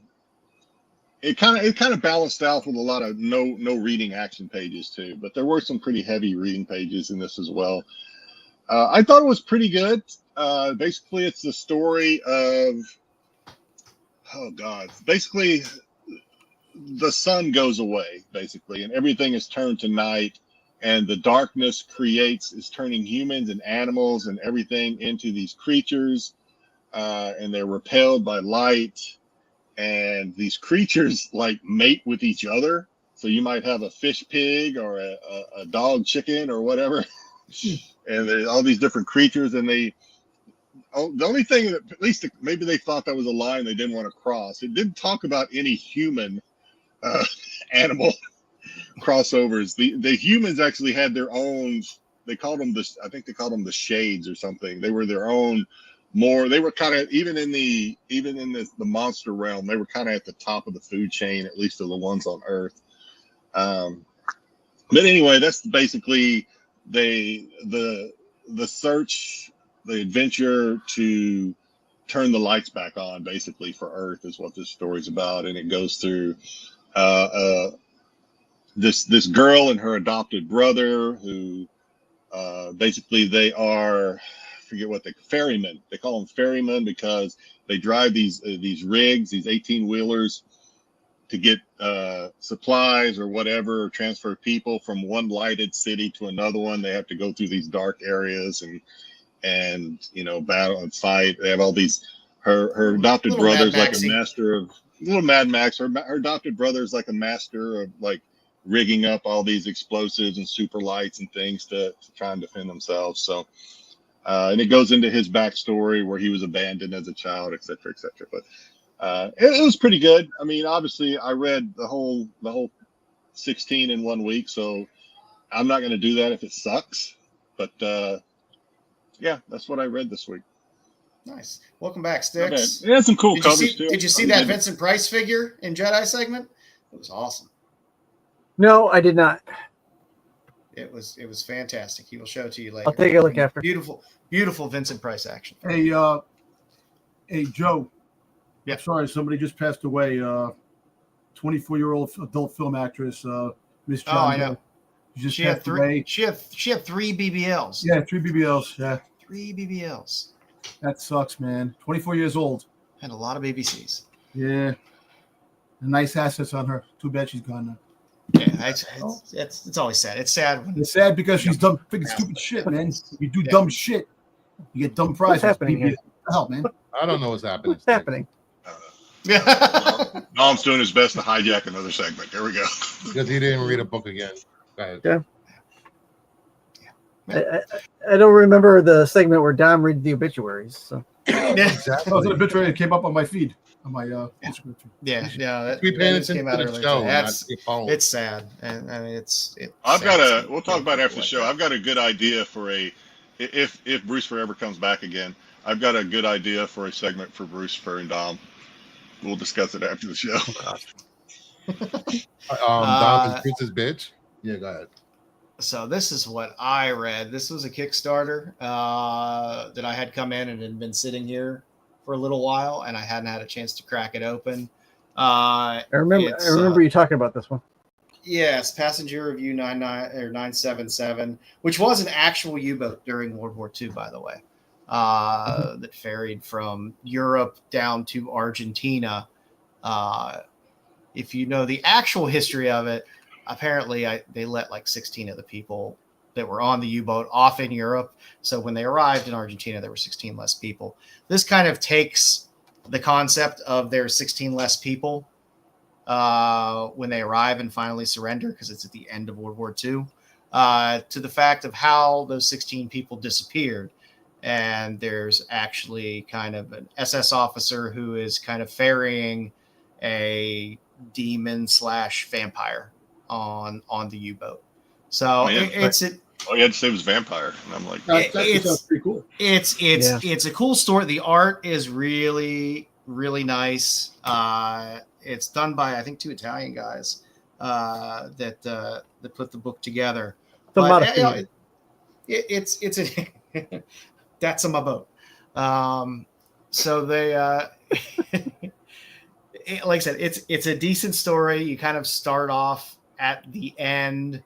it kind of balanced out with a lot of no reading action pages too. But there were some pretty heavy reading pages in this as well. I thought it was pretty good. Basically, it's the story of, basically the sun goes away, basically, and everything is turned to night, and the darkness is turning humans and animals and everything into these creatures, and they're repelled by light, and these creatures like mate with each other. So you might have a fish pig or a dog chicken or whatever, and there's all these different creatures, and the only thing that at least maybe they thought that was a line they didn't want to cross. It didn't talk about any human animal crossovers. The humans actually had their own. They called them I think they called them the Shades or something. They were their own. They were kind of even in the monster realm. They were kind of at the top of the food chain, at least of the ones on Earth. But anyway, that's basically the search. The adventure to turn the lights back on, basically, for Earth is what this story's about, and it goes through this girl and her adopted brother, who basically they are, I forget what ferrymen. They call them ferrymen because they drive these rigs, these 18-wheelers, to get supplies or whatever, or transfer people from one lighted city to another one. They have to go through these dark areas and battle and fight. They have all these. Her adopted brother's like a master of little Mad Max. Her adopted brother's like a master of like rigging up all these explosives and super lights and things to try and defend themselves. So, and it goes into his backstory where he was abandoned as a child, et cetera, et cetera. But it was pretty good. I mean, obviously, I read the whole 16 in 1 week, so I'm not going to do that if it sucks. But yeah, that's what I read this week. Nice. Welcome back, Styx. Yeah, some cool covers too. Did you see that Vincent Price figure in Jedi segment? It was awesome. No, I did not. It was fantastic. He will show it to you later. I'll take a look after. Beautiful Vincent Price action. Hey, Joe. Yeah. Sorry, somebody just passed away. 24-year-old adult film actress, Miss John. Oh, I know. She had three. She had 3 BBLs. Yeah, 3 BBLs. Yeah. 3 BBLs. That sucks, man. 24 years old. And a lot of BBCs. Yeah. Nice assets on her. Too bad she's gone now. Yeah, it's always sad. It's sad. It's sad because she's dumb, freaking stupid shit, man. You do dumb shit, you get dumb prizes. What's happening here? What the hell, man? I don't know what's happening. What's happening? Dom's doing his best to hijack another segment. There we go. Because he didn't read a book again. Go ahead. Yeah. I don't remember the segment where Dom read the obituaries. So. Yeah. That was an obituary that came up on my feed, on my Instagram feed. Yeah, Be paying that just attention came out to the earlier show, today. not That's your phone. it's sad, and I mean it's. I've got sad a. We'll talk about it after the show. I've got a good idea for a. If Bruce forever comes back again, I've got a good idea for a segment for Bruce Fur and Dom. We'll discuss it after the show. Dom is Bruce's bitch. Yeah, go ahead. So this is what I read. This was a Kickstarter that I had come in and had been sitting here for a little while, and I hadn't had a chance to crack it open. I remember you talking about this one. Yes, Passenger Review 977, which was an actual U-boat during World War II, by the way, that ferried from Europe down to Argentina. If you know the actual history of it, apparently they let like 16 of the people that were on the U-boat off in Europe. So when they arrived in Argentina, there were 16 less people. This kind of takes the concept of there's 16 less people when they arrive and finally surrender, because it's at the end of World War II, to the fact of how those 16 people disappeared. And there's actually kind of an SS officer who is kind of ferrying a demon / vampire on the U-boat. So Oh, yeah. it's All you had to say was vampire, and I'm like, That sounds pretty cool. It's a cool story. The art is really, really nice. It's done by, I think, 2 Italian guys that put the book together. But, it's a that's on my boat. So they like I said, it's a decent story. You kind of start off at the end,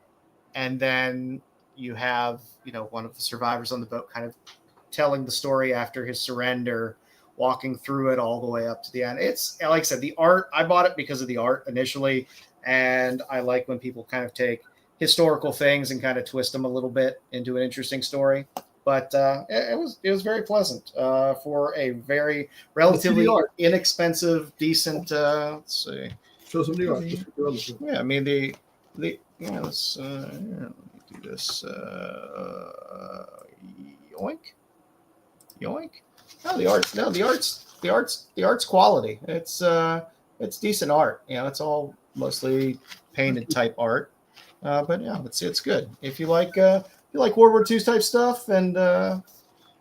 and then you have, one of the survivors on the boat kind of telling the story after his surrender, walking through it all the way up to the end. It's, like I said, the art, I bought it because of the art initially, and I like when people kind of take historical things and kind of twist them a little bit into an interesting story. But it was very pleasant for a very relatively inexpensive, decent. Let's see. Show some New York. Yeah, I mean the let's let me do this. Yoink. Oh, the art's quality. It's decent art. It's all mostly painted type art. But yeah, it's good. If you like World War II type stuff and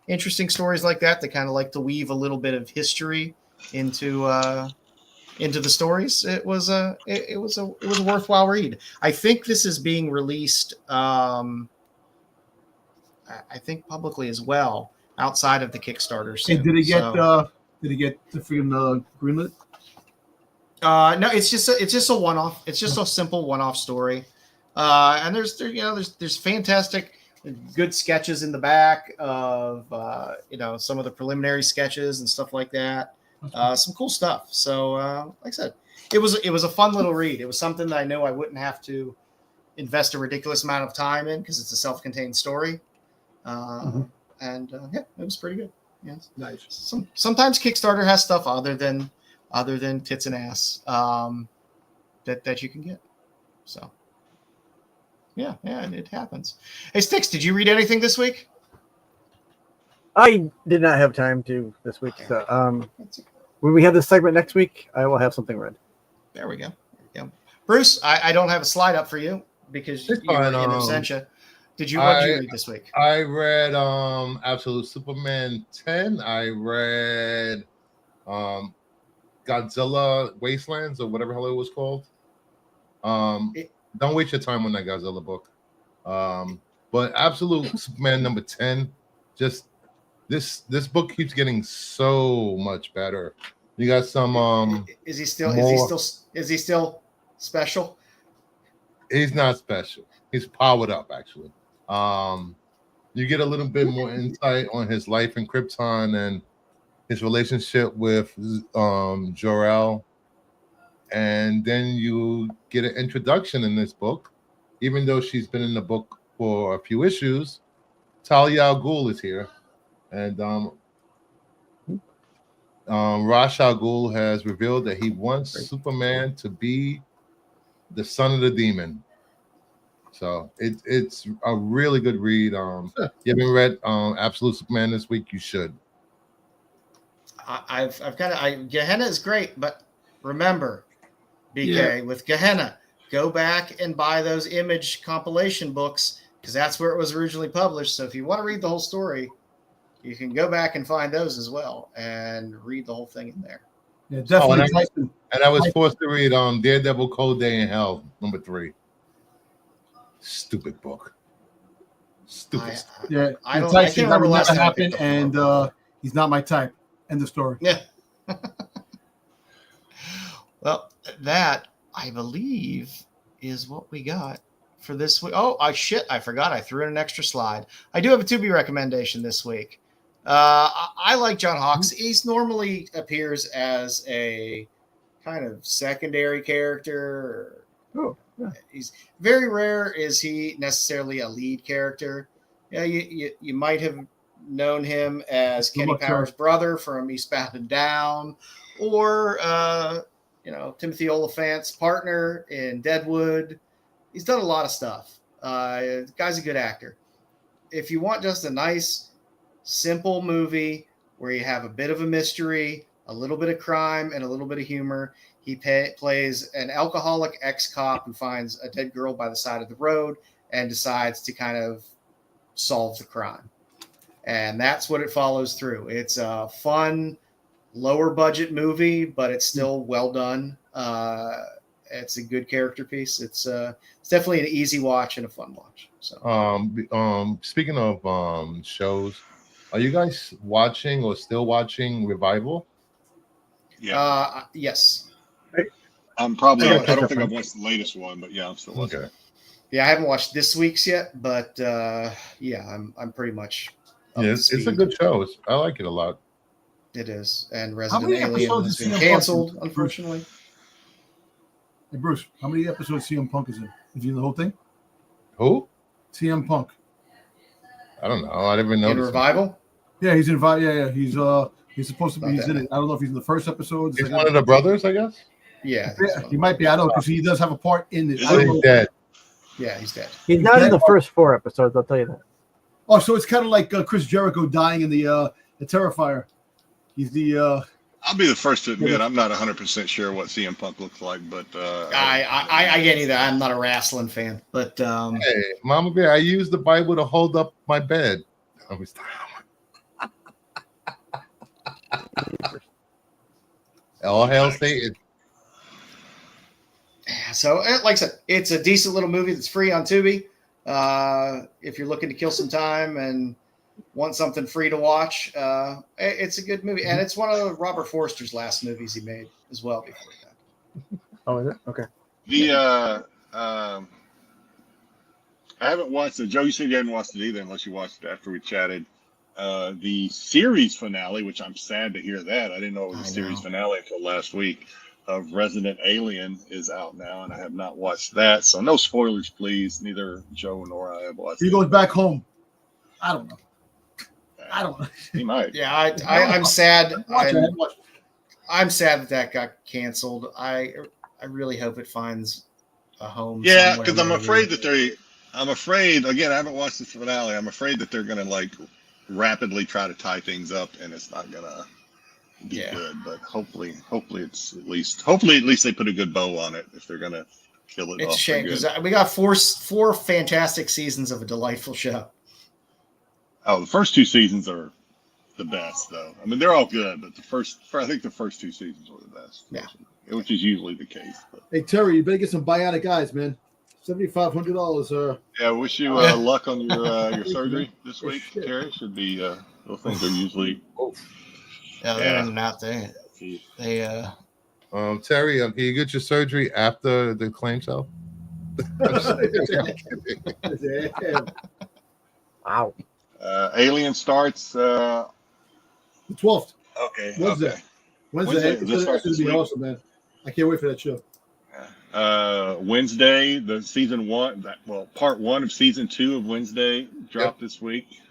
interesting stories like that kind of like to weave a little bit of history into the stories, it was a worthwhile read. I think this is being released, I think publicly as well, outside of the Kickstarter. Soon. Did he get the freaking greenlit? No, it's just a one-off. It's just a simple one-off story. And there's fantastic, good sketches in the back of some of the preliminary sketches and stuff like that. Some cool stuff. So like I said, it was a fun little read. It was something that I knew I wouldn't have to invest a ridiculous amount of time in because it's a self-contained story. And it was pretty good. Yes, nice. Sometimes Kickstarter has stuff other than tits and ass that you can get. So. Yeah, it happens. Hey, Styx, did you read anything this week? I did not have time to this week. So, when we have this segment next week, I will have something read. There we go. Yeah, Bruce, I don't have a slide up for you because you were in absentia. What did you read this week? I read Absolute Superman 10. I read Godzilla Wastelands or whatever the hell it was called. Don't waste your time on that Godzilla book. But Absolute Superman number 10, just this book keeps getting so much better. You got some is he still special? He's not special. He's powered up actually. You get a little bit more insight on his life in Krypton and his relationship with Jor-El. And then you get an introduction in this book, even though she's been in the book for a few issues. Talia al Ghul is here, and Ra's al Ghul has revealed that he wants Superman to be the son of the demon. So it's a really good read. You haven't read Absolute Superman this week? You should. I've kind of Gehenna is great, but remember, BK, with Gehenna, go back and buy those Image compilation books because that's where it was originally published. So if you want to read the whole story, you can go back and find those as well and read the whole thing in there. Yeah, definitely. And I was forced to read Daredevil Cold Day in Hell, #3. Stupid book. Stupid. I can't remember last time happened, and he's not my type. End of story. Yeah. Well, that I believe is what we got for this week. Oh, I forgot. I threw in an extra slide. I do have a Tubi recommendation this week. I like John Hawkes. He's normally appears as a kind of secondary character. Oh, yeah. He's very rare. Is he necessarily a lead character? Yeah, you might have known him as Kenny Powers' brother from Eastbound and Down, or Timothy Oliphant's partner in Deadwood. He's done a lot of stuff. The guy's a good actor. If you want just a nice, simple movie where you have a bit of a mystery, a little bit of crime, and a little bit of humor, he plays an alcoholic ex-cop who finds a dead girl by the side of the road and decides to kind of solve the crime. And that's what it follows through. It's a fun, lower budget movie, but it's still well done. It's a good character piece. It's definitely an easy watch and a fun watch. So, speaking of shows, are you guys watching or still watching Revival? Yeah. Yes. I'm probably. I don't think I've watched the latest one, but yeah, I'm still watching. Okay. Yeah, I haven't watched this week's yet, but I'm pretty much. It's a good show. I like it a lot. It is, and Resident Alien has been canceled, unfortunately. Hey Bruce, how many episodes CM Punk is in? Is he in the whole thing? Who? CM Punk. I don't know. I didn't even know. In Revival? Yeah, he's in. Yeah. He's supposed to be. He's in it. I don't know if he's in the first episode. He's one of the brothers, I guess. Yeah, he might be. I don't know because he does have a part in it. He's dead. Yeah, he's dead. He's not in the first 4 episodes. I'll tell you that. Oh, so it's kind of like Chris Jericho dying in the Terrifier. He's the. I'll be the first to admit I'm not 100% sure what CM Punk looks like, but I get you that. I'm not a wrestling fan, but hey, Mama Bear, I use the Bible to hold up my bed. All hail Satan. So, like I said, it's a decent little movie that's free on Tubi. If you're looking to kill some time and want something free to watch, it's a good movie. And it's one of Robert Forster's last movies he made as well before that. Oh, is it? Okay. I haven't watched it. Joe, you said you hadn't watched it either unless you watched it after we chatted. The series finale, which I'm sad to hear that. I didn't know it was a series finale until last week, of Resident Alien is out now, and I have not watched that. So no spoilers, please. Neither Joe nor I have watched it. He goes back home. I don't know. He might. Yeah, I'm sad. I'm sad that got canceled. I really hope it finds a home. Yeah, because I'm afraid that I'm afraid, again, I haven't watched the finale. I'm afraid that they're going to rapidly try to tie things up, and it's not going to be good. But hopefully it's at least they put a good bow on it if they're going to kill it. It's a shame because we got four fantastic seasons of a delightful show. Oh, the first 2 seasons are the best, though. I mean, they're all good, but I think the first 2 seasons were the best. Yeah, which is usually the case. But. Hey Terry, you better get some bionic eyes, man. $7,500. Yeah, wish you luck on your surgery this week, Terry. Should be those things are usually. They're not there. They Terry, can you get your surgery after the claim sale? Wow. Alien starts the 12th. Okay. Wednesday. This starts this week. Awesome, man. I can't wait for that show. Wednesday, the season 1, part 1 of season 2 of Wednesday dropped this week.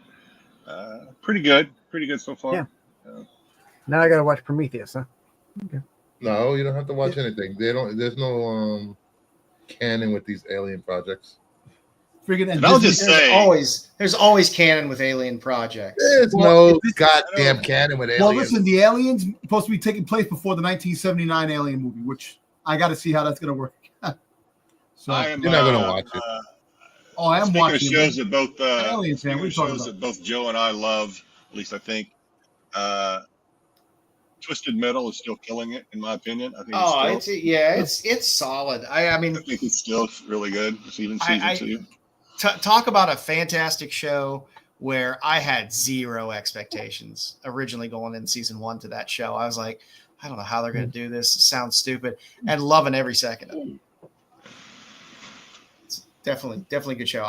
Pretty good so far. Yeah. Now I gotta watch Prometheus, huh? Okay. No, you don't have to watch anything. There's no canon with these alien projects. Friggin' And I'll just Disney- say, There's always canon with alien projects. There's no goddamn canon with aliens. Well, listen, the aliens supposed to be taking place before the 1979 Alien movie, which I got to see how that's going to work. So I am. You're not gonna watch it. I am Speaking watching of shows it. that both Aliens, man, what are you talking shows about? that both Joe and I love, at least I think. Twisted Metal is still killing it, in my opinion. I think It's solid. I mean, I think it's still really good. It's even season 2. Talk about a fantastic show where I had zero expectations originally going in season 1 to that show. I was like, I don't know how they're going to do this. It sounds stupid, and loving every second of it. It's definitely a good show.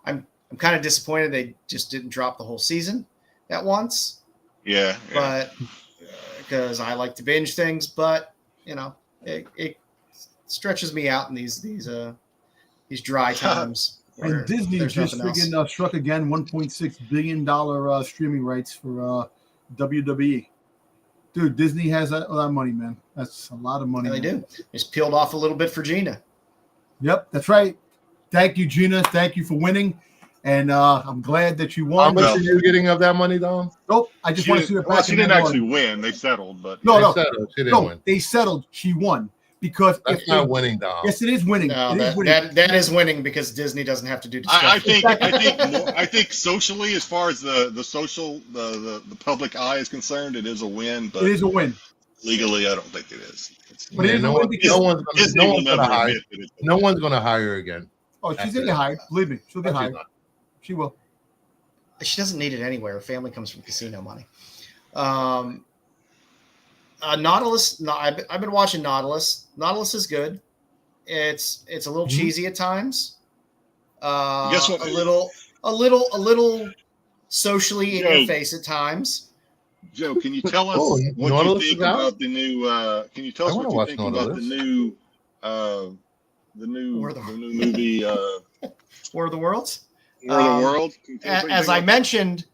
I'm kind of disappointed they just didn't drop the whole season at once. Yeah. But because I like to binge things, but you know, it stretches me out in these dry times. And Disney just friggin' struck again $1.6 billion streaming rights for WWE. Dude, Disney has a lot of money, man. That's a lot of money. Yeah, they do. Just peeled off a little bit for Gina. Yep, that's right. Thank you, Gina. Thank you for winning. And I'm glad that you won. How much are you getting of that money, Dom? Nope. I just want to see the Well, she didn't actually win. They settled, but She didn't win. They settled. She won because That's not winning, Dom. Yes, it is winning. No, It is winning. that is winning because Disney doesn't have to do discovery. I think socially, as far as the social the public eye is concerned, it is a win. But It is a win. legally, I don't think it is. But it is a win because Disney will never hire. admit that it's a No win. one's gonna hire her again. oh, she's gonna get hired. Believe me, she'll get hired. She will. She doesn't need it anywhere. Her family comes from casino money. Nautilus. I've been watching Nautilus. Nautilus is good. It's a little cheesy at times. Guess what? A little socially in your face at times. Joe, can you tell us Oh, what Nautilus you think is out? about the new? Can you tell I us wanna what you watch think about the Nautilus. new War of the- new movie War of the Worlds. War of the World? Can you tell us what you As think I about mentioned,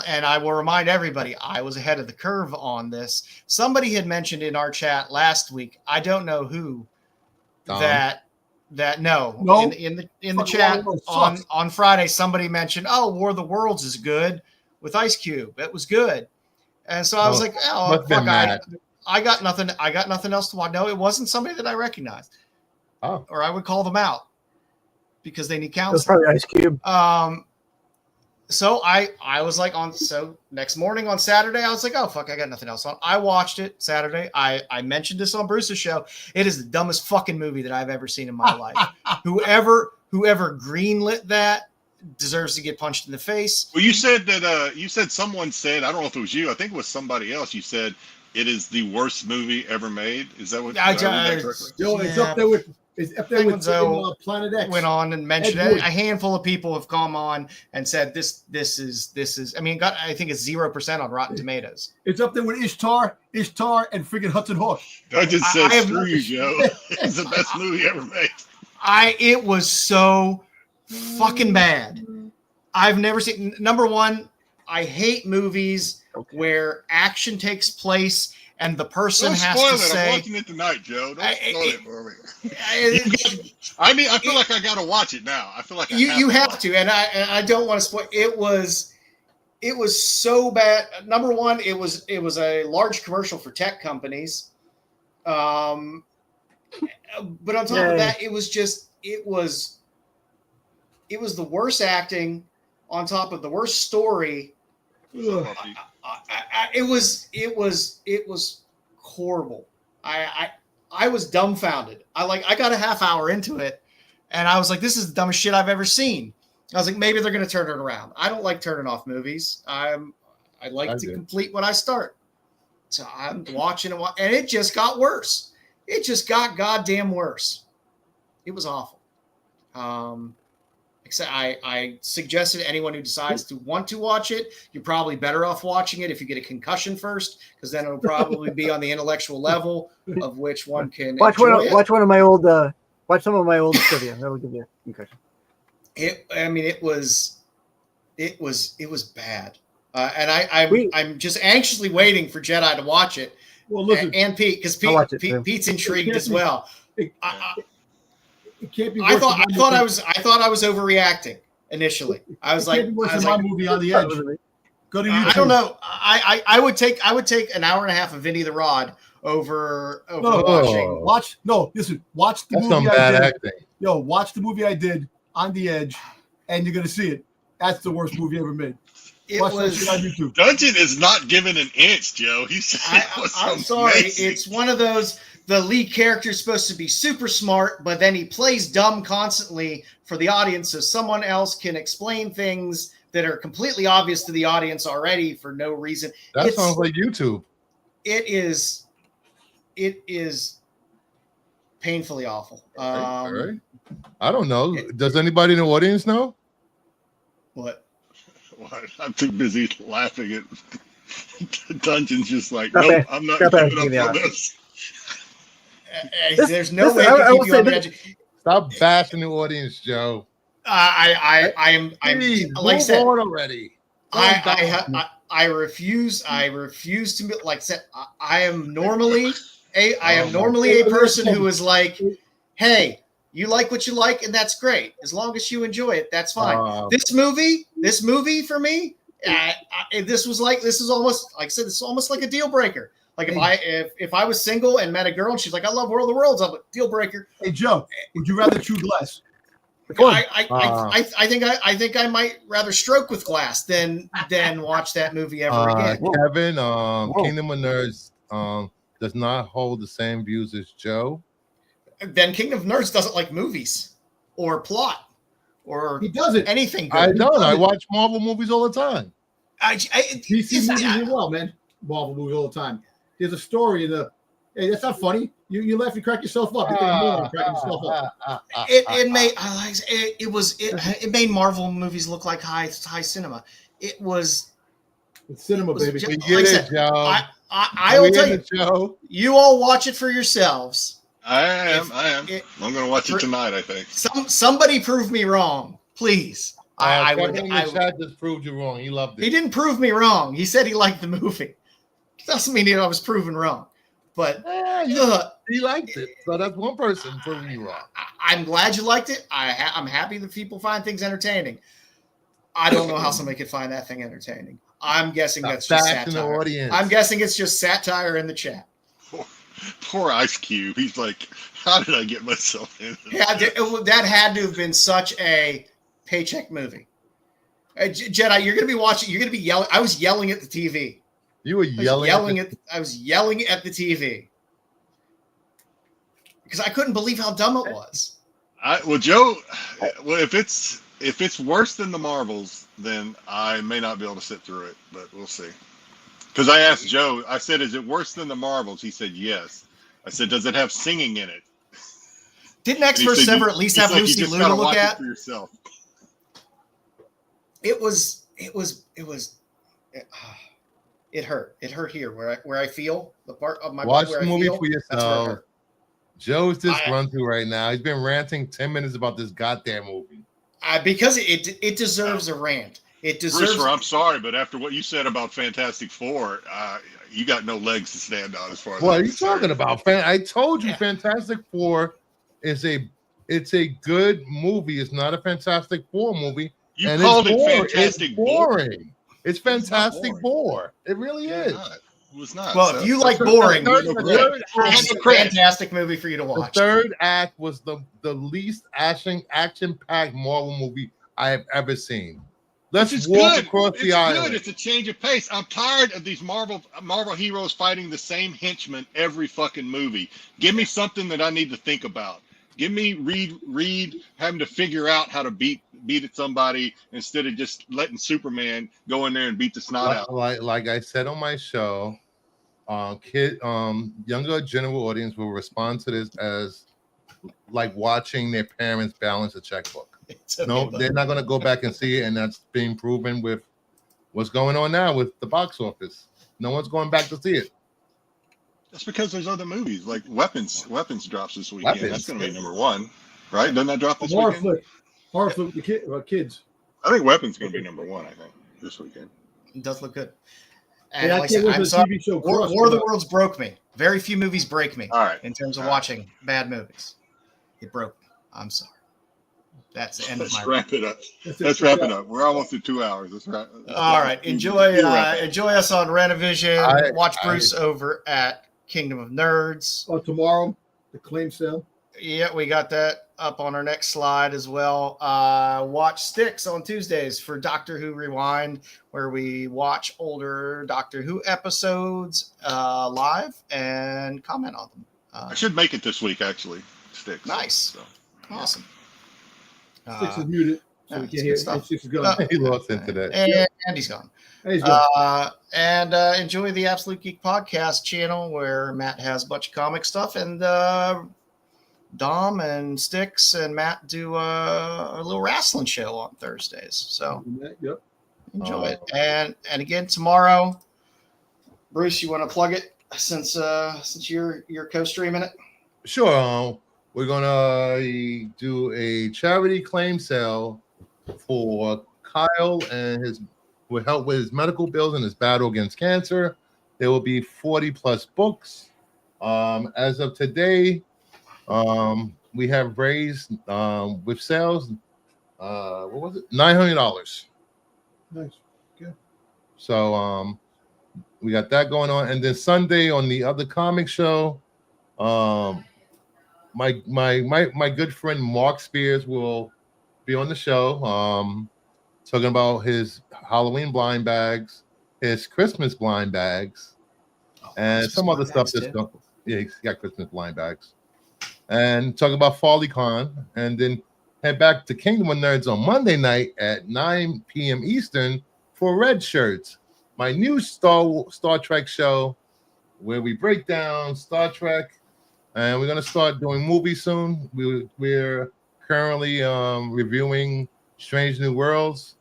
and I will remind everybody, I was ahead of the curve on this. Somebody had mentioned in our chat last week. I don't know who. Dom. No. in the Fucking chat War of the Worlds sucks. on Friday, somebody mentioned, oh, War of the Worlds is good with Ice Cube. It was good. And so I was like, oh, must've been fuck, Matt. I got nothing. I got nothing else to watch. No, it wasn't somebody that I recognized. Oh. Or I would call them out because they need It was counseling. probably Ice Cube. So I was like so next morning on Saturday, I was like, oh fuck, I got nothing else on. I watched it Saturday. I mentioned this on Bruce's show. It is the dumbest fucking movie that I've ever seen in my life. Whoever greenlit that deserves to get punched in the face. Well, you said that someone said, I don't know if it was you, I think it was somebody else. You said it is the worst movie ever made. Is that what did I read that correctly? Yo, it's up there with Planet X. Went on and mentioned Ed it. Wood. A handful of people have come on and said this is. I mean, I think it's 0% on Rotten Tomatoes. It's up there with Ishtar, and freaking Hudson Hawk. I just said I have- screw you, Joe. It's the best movie ever made. It was so fucking bad. I've never seen. Number one, I hate movies where action takes place and the person Don't has spoil to it. I'm say. watching it tonight, Joe. Don't spoil it for me. I- I mean, I feel like I gotta watch it now. I feel like you have watch to, and I don't want to spoil. It was so bad. Number one, it was a large commercial for tech companies. But on top of that, it was the worst acting on top of the worst story. it. It was horrible. I was dumbfounded. I got a half hour into it, and I was like, "This is the dumbest shit I've ever seen." I was like, "Maybe they're going to turn it around." I don't like turning off movies. I like to complete what I start. So I'm watching it, and it just got worse. It just got goddamn worse. It was awful. Except I suggested anyone who decides to want to watch it, you're probably better off watching it if you get a concussion first, because then it'll probably be on the intellectual level of which one can Watch enjoy it. watch one of my old watch some of my old trivia. That'll give you a concussion. It was bad, and I'm just anxiously waiting for Jedi to watch it. Well, listen, And Pete, because I'll watch it too. Pete's intrigued as well. it can't be. I worse thought than I was overreacting. initially. I was It like, can't be worse I was than my like, movie On the Edge. Go to YouTube. I don't know. I would take an hour and a half of Vinny the Rod over watching. Watch the That's movie some I bad did. acting. Yo, watch the movie I did On the Edge, and you're gonna see it. That's the worst movie ever made. Watch that shit on YouTube. Dungeon is not given an inch, Joe. He said it was I'm sorry. amazing. It's one of those. The lead character is supposed to be super smart, but then he plays dumb constantly for the audience, so someone else can explain things that are completely obvious to the audience already for no reason. That sounds like YouTube. It is painfully awful. All right. I don't know. Does anybody in the audience know? What? I'm too busy laughing at Dungeon's just like, Stop nope, it. I'm not Stop giving it. up on this. There's no this- way I to will keep you say on the this- edge. Stop bashing the audience, Joe. I'm Please, like I move said, on already. I refuse to, like I said, I am normally a person who is like, hey, you like what you like, and that's great. As long as you enjoy it, that's fine. This movie for me, this is almost, like I said, this is almost like a deal breaker. Like if I was single and met a girl and she's like, I love World of Worlds, I'm like, deal breaker. Hey Joe, would you rather chew glass? I think I might rather stroke with glass than watch that movie ever again. Kevin, Kingdom of Nerds does not hold the same views as Joe. Then Kingdom of Nerds doesn't like movies or plot or He doesn't. anything good. I don't. I watch Marvel movies all the time. DC movies as well, man. Marvel movies all the time. There's a story in the. Hey, that's not funny. You laugh, you crack yourself up. You think more than cracking yourself up. It made Marvel movies look like high cinema. It's cinema, baby. We like get I it, said, Joe. I will tell you, Joe. you all watch it for yourselves. I am. I'm going to watch it tonight, I think. Somebody prove me wrong, please. Kevin in the chat just proved you wrong. He loved it. He didn't prove me wrong. He said he liked the movie. Doesn't mean I was proven wrong. But he liked it. So that's one person proving you wrong. I'm glad you liked it. I'm happy that people find things entertaining. I don't know how somebody could find that thing entertaining. I'm guessing that's just satire. I'm guessing it's just satire in the chat. Poor Ice Cube. He's like, how did I get myself in this? Yeah, that had to have been such a paycheck movie. Jedi, you're going to be watching. You're going to be yelling. I was yelling at the TV. You were yelling. I was yelling at the TV because I couldn't believe how dumb it was. Joe, if it's worse than the Marvels, then I may not be able to sit through it, but we'll see. Because I asked Joe, I said, is it worse than the Marvels? He said, yes. I said, does it have singing in it? Didn't X vs. Ever at least have Lucy Liu to look at? It for yourself. It hurt. It hurt here where I feel the part of my watch body where the movie I feel, for yourself. Joe's just run through right now. He's been ranting 10 minutes about this goddamn movie. Because it deserves a rant. It deserves. Christopher, I'm sorry, but after what you said about Fantastic Four, you got no legs to stand on as far as. What are you talking about? I told you, Fantastic Four is a good movie. It's not a Fantastic Four movie. You called it Fantastic It's boring. It's Fantastic Four. It really is. It was not. Well, if you like boring, it's a fantastic movie for you to watch. The third act was the least action-packed Marvel movie I have ever seen. Let's walk across the island. It's a change of pace. I'm tired of these Marvel heroes fighting the same henchmen every fucking movie. Give me something that I need to think about. Give me Reed having to figure out how to beat at somebody instead of just letting Superman go in there and beat the snot out. Like I said on my show, younger general audience will respond to this as like watching their parents balance a checkbook. No, they're not going to go back and see it, and that's being proven with what's going on now with the box office. No one's going back to see it. That's because there's other movies like Weapons. Weapons drops this weekend. That's going to be number one, right? Doesn't that drop this weekend? Horror flick with kids. I think Weapons is going to be number one. I think this weekend. It does look good. And Yeah, like I said, I'm sorry. TV show War of the Worlds broke me. Very few movies break me. All right. In terms of watching bad movies, it broke me. I'm sorry. That's the end of Let's my. wrap it up. Let's wrap it up. We're almost at 2 hours. Let's wrap. All right. Enjoy us on Renovision. Watch Bruce over at Kingdom of Nerds. Oh, tomorrow, the claim sale. Yeah, we got that up on our next slide as well. Watch Styx on Tuesdays for Doctor Who Rewind, where we watch older Doctor Who episodes live and comment on them. I should make it this week, actually. Styx. Nice. So, Awesome. Styx is muted, so we can't hear. Styx is gone. He lost internet. And he's gone. He's gone. Enjoy the Absolute Geek Podcast channel, where Matt has a bunch of comic stuff, and Dom and Styx and Matt do a little wrestling show on Thursdays. So Yep. enjoy it. And again tomorrow, Bruce, you want to plug it since you're co-streaming it? Sure. We're gonna do a charity claim sale for Kyle and with help with his medical bills and his battle against cancer. There will be 40 plus books. As of today, we have raised with sales. What was it? $900. Nice. Good. So we got that going on, and then Sunday on the other comic show, my good friend Mark Spears will be on the show, talking about his Halloween blind bags, his Christmas blind bags, and some other stuff that's going. Yeah, he's got Christmas blind bags, and talking about FollyCon, and then head back to Kingdom of Nerds on Monday night at 9 p.m. Eastern for Red Shirts, my new Star Trek show, where we break down Star Trek. And we're going to start doing movies soon. We're currently reviewing Strange New Worlds.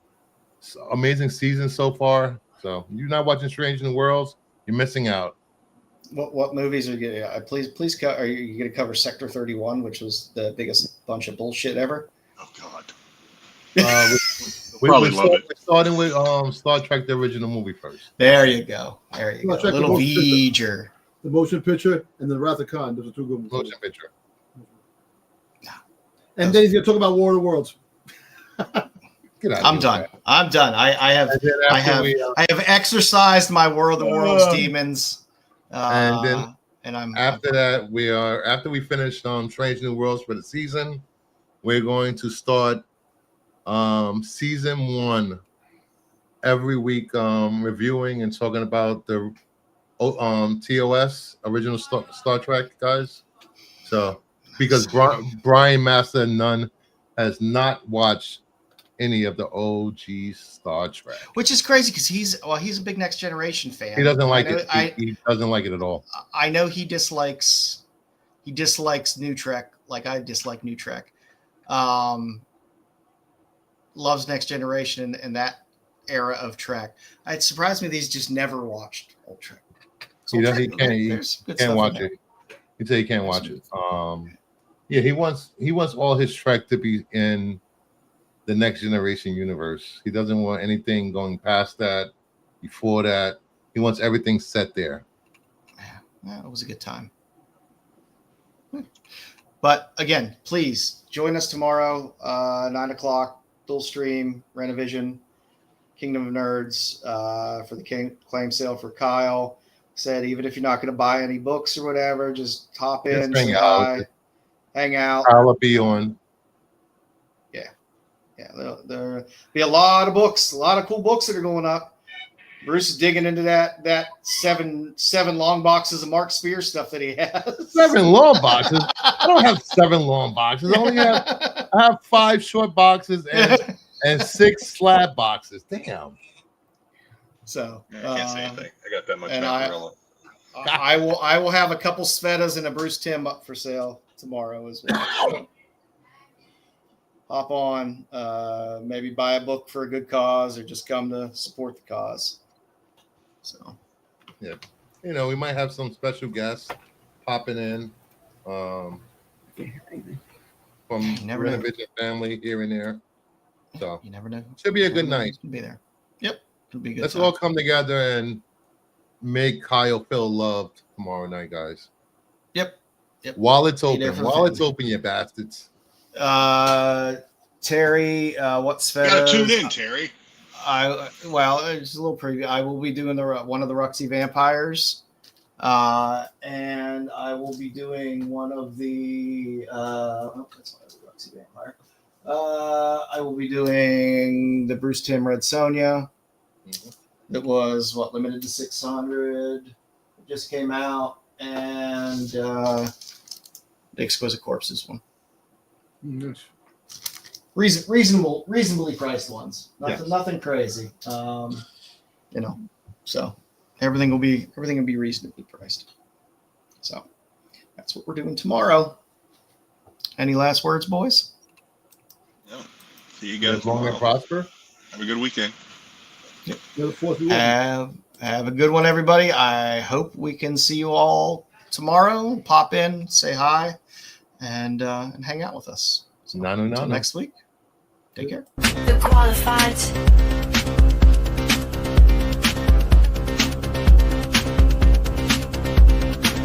Amazing season so far. So if you're not watching Strange New Worlds, you're missing out. What movies are you going to please are you going to cover Sector 31, which was the biggest bunch of bullshit ever? Oh, God. We're starting with Star Trek, the original movie first. There you go. Little V'ger. The motion picture and the Wrath of Khan. Those are two good ones. Motion picture. And then he's going to talk about War of the Worlds. Get out. I'm done. I'm done. I have exercised my War of the Worlds demons. And then after we finish Strange New Worlds for the season, we're going to start season 1 every week, reviewing and talking about the TOS original Star Trek guys. So because Brian Master Nunn has not watched any of the OG Star Trek, which is crazy because he's a big Next Generation fan. He doesn't like it. He doesn't like it at all. I know he dislikes New Trek like I dislike New Trek. Loves Next Generation and that era of Trek. It surprised me that he's just never watched old Trek. He can't watch it. He said he can't watch it. Yeah, he wants all his Trek to be in the Next Generation universe. He doesn't want anything going past that, before that. He wants everything set there. Yeah, it was a good time. But again, please join us tomorrow, 9:00, dual stream, Renovision, Kingdom of Nerds, for the claim sale for Kyle. Said even if you're not going to buy any books or whatever, just hop in, hang out. I'll be on. Yeah, there'll be a lot of books, a lot of cool books that are going up. Bruce is digging into that seven long boxes of Mark Spears stuff that he has. 7 long boxes? I don't have 7 long boxes. I have 5 short boxes and 6 slab boxes. Damn. So I can't say anything. I got that much. And I will have a couple Svetas and a Bruce Timm up for sale tomorrow as well. Hop on, maybe buy a book for a good cause, or just come to support the cause. So, yeah, we might have some special guests popping in from Renovision family here and there. So you never know. Should be a good night. Be there. Yep, it'll be good. Let's all come together and make Kyle feel loved tomorrow night, guys. Yep. While it's open, you bastards. Terry, what's You gotta tune Svetos? in, Terry. It's a little preview. I will be doing one of the Ruxy Vampires, and I will be doing one of the. That's not the Ruxy Vampire. I will be doing the Bruce Timm Red Sonja. It was limited to 600. It just came out, and the Exquisite Corpses one. Yes. Reasonably priced ones. Yes. Nothing crazy. So everything will be reasonably priced. So that's what we're doing tomorrow. Any last words, boys? No. See you guys As long tomorrow. and prosper. Have a good weekend. You're the fourth we won. Have a good one, everybody. I hope we can see you all tomorrow. Pop in, say hi, and hang out with us. So, until next week. Take care. The qualified.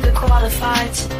The qualified.